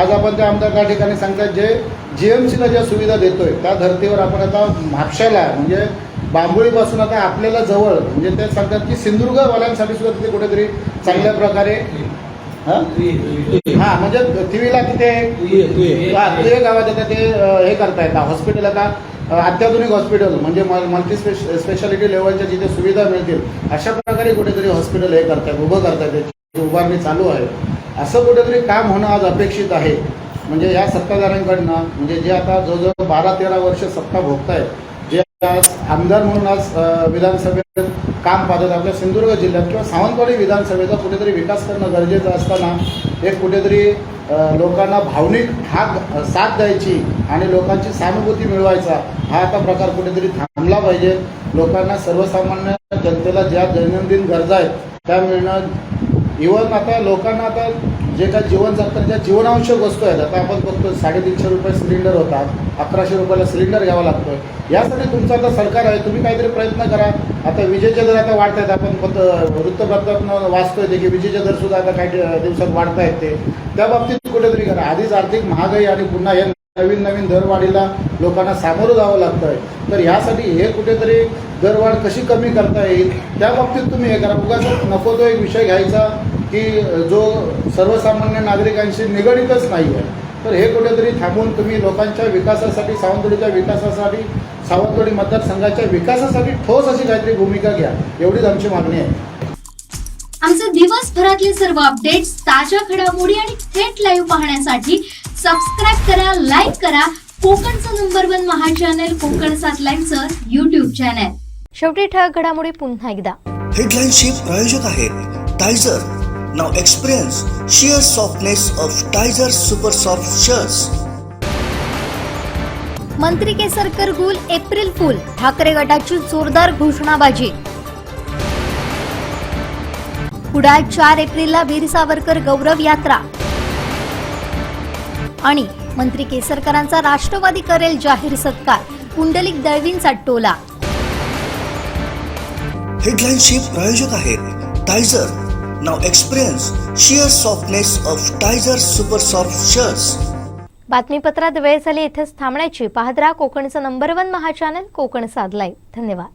आज आपण त्या आमदार त्या ठिकाणी सांगतात जे GMCला ज्या सुविधा देतोय त्या धर्तीवर आपण आता म्हापशाला म्हणजे बांबोळीपासून आता आपल्याला जवळ म्हणजे ते सांगतात की सिंधुदुर्गवाल्यांसाठी सुद्धा तिथे कुठेतरी चांगल्या प्रकारे हां म्हणजे TVला तिथे गावात आता ते हे करतायत हॉस्पिटल आता अत्याधुनिक हॉस्पिटल म्हणजे मल्टी स्पेशालिटी लेवलच्या जिथे सुविधा मिळतील अशा प्रकारे कुठेतरी हॉस्पिटल हे करतायत उभं करतायत त्याची उभारणी चालू आहे. असं कुठेतरी काम होणं आज अपेक्षित आहे. म्हणजे या सत्ताधाऱ्यांकडनं म्हणजे जे आता जवळजवळ 12-13 वर्ष सत्ता भोगतायत, जे आज आमदार म्हणून आज विधानसभेत काम पाहतात आपल्या सिंधुदुर्ग जिल्ह्यात किंवा सावंतवाडी विधानसभेचा कुठेतरी विकास करणं गरजेचं असताना एक कुठेतरी लोकांना भावनिक साथ द्यायची आणि लोकांची सहानुभूती मिळवायचा हा आता प्रकार कुठेतरी थांबला पाहिजे. लोकांना सर्वसामान्य जनतेला ज्या दैनंदिन गरजा आहेत त्या मिळणं इव्हन आता लोकांना आता जे काय जीवन जगताना ज्या जीवनावश्यक वस्तू आहेत आता आपण बघतो 350 रुपये सिलेंडर होतात, 1100 रुपयाला सिलेंडर घ्यावा लागतोय. यासाठी तुमचं आता सरकार आहे, तुम्ही काहीतरी प्रयत्न करा. आता विजेचे दर आता वाढत आहेत, आपण वृत्तपत्रातून वाचतोय ते की विजेचे दर सुद्धा आता काही दिवसात वाढत आहेत ते त्या बाबतीत कुठेतरी करा. आधीच आर्थिक महागाई आणि पुन्हा हे नवीन दरवाढीला लोकांना सामोरं जावं लागतंय. तर ह्यासाठी हे कुठेतरी दरवाढ कशी कमी करता येईल त्या बाबतीत तुम्ही हे करा. उगाच नको तो एक विषय घ्यायचा की जो सर्वसामान्य नागरिकांशी निगडीतच नाही आहे. तर हे कुठेतरी थांबून तुम्ही लोकांच्या विकासासाठी सावंतवाडीच्या विकासासाठी सावंतवाडी मतदारसंघाच्या विकासासाठी ठोस अशी काहीतरी भूमिका घ्या एवढीच आमची मागणी आहे. आमचे दिवसभरातले सर्व अपडेट्स ताज्या घडामोडी आणि थेट लाईव्ह पाहण्यासाठी सबस्क्राईब करा, लाईक करा कोकणचं नंबर 1 महा चॅनल कोकण 7 लाईनचं YouTube चॅनल. शेवटी ठळक घडामोडी पुन्हा एकदा. हेडलाईनचे प्रायोजक आहेत Tizer. Now experience sheer softness of Tizer Super Soft Shirts. मंत्री केसरकर गुल एप्रिल फुल, ठाकरे गटाची जोरदार घोषणाबाजी. कुडाळ 4 एप्रिलला वीर सावरकर गौरव यात्रा आणि मंत्री केसरकरांचा राष्ट्रवादी करेल जाहीर सत्कार, पुंडलिक दळवींचा टोला. हेडलाईनचे प्रायोजक आहेत Tizer. Now experience sheer softness of Tizer Super Soft Shirts. बातमीपत्रात वेळ झाली इथेच थांबण्याची. पाहत राहा कोकणचं नंबर 1 महा चॅनल कोकण 7 लाईव्ह. धन्यवाद.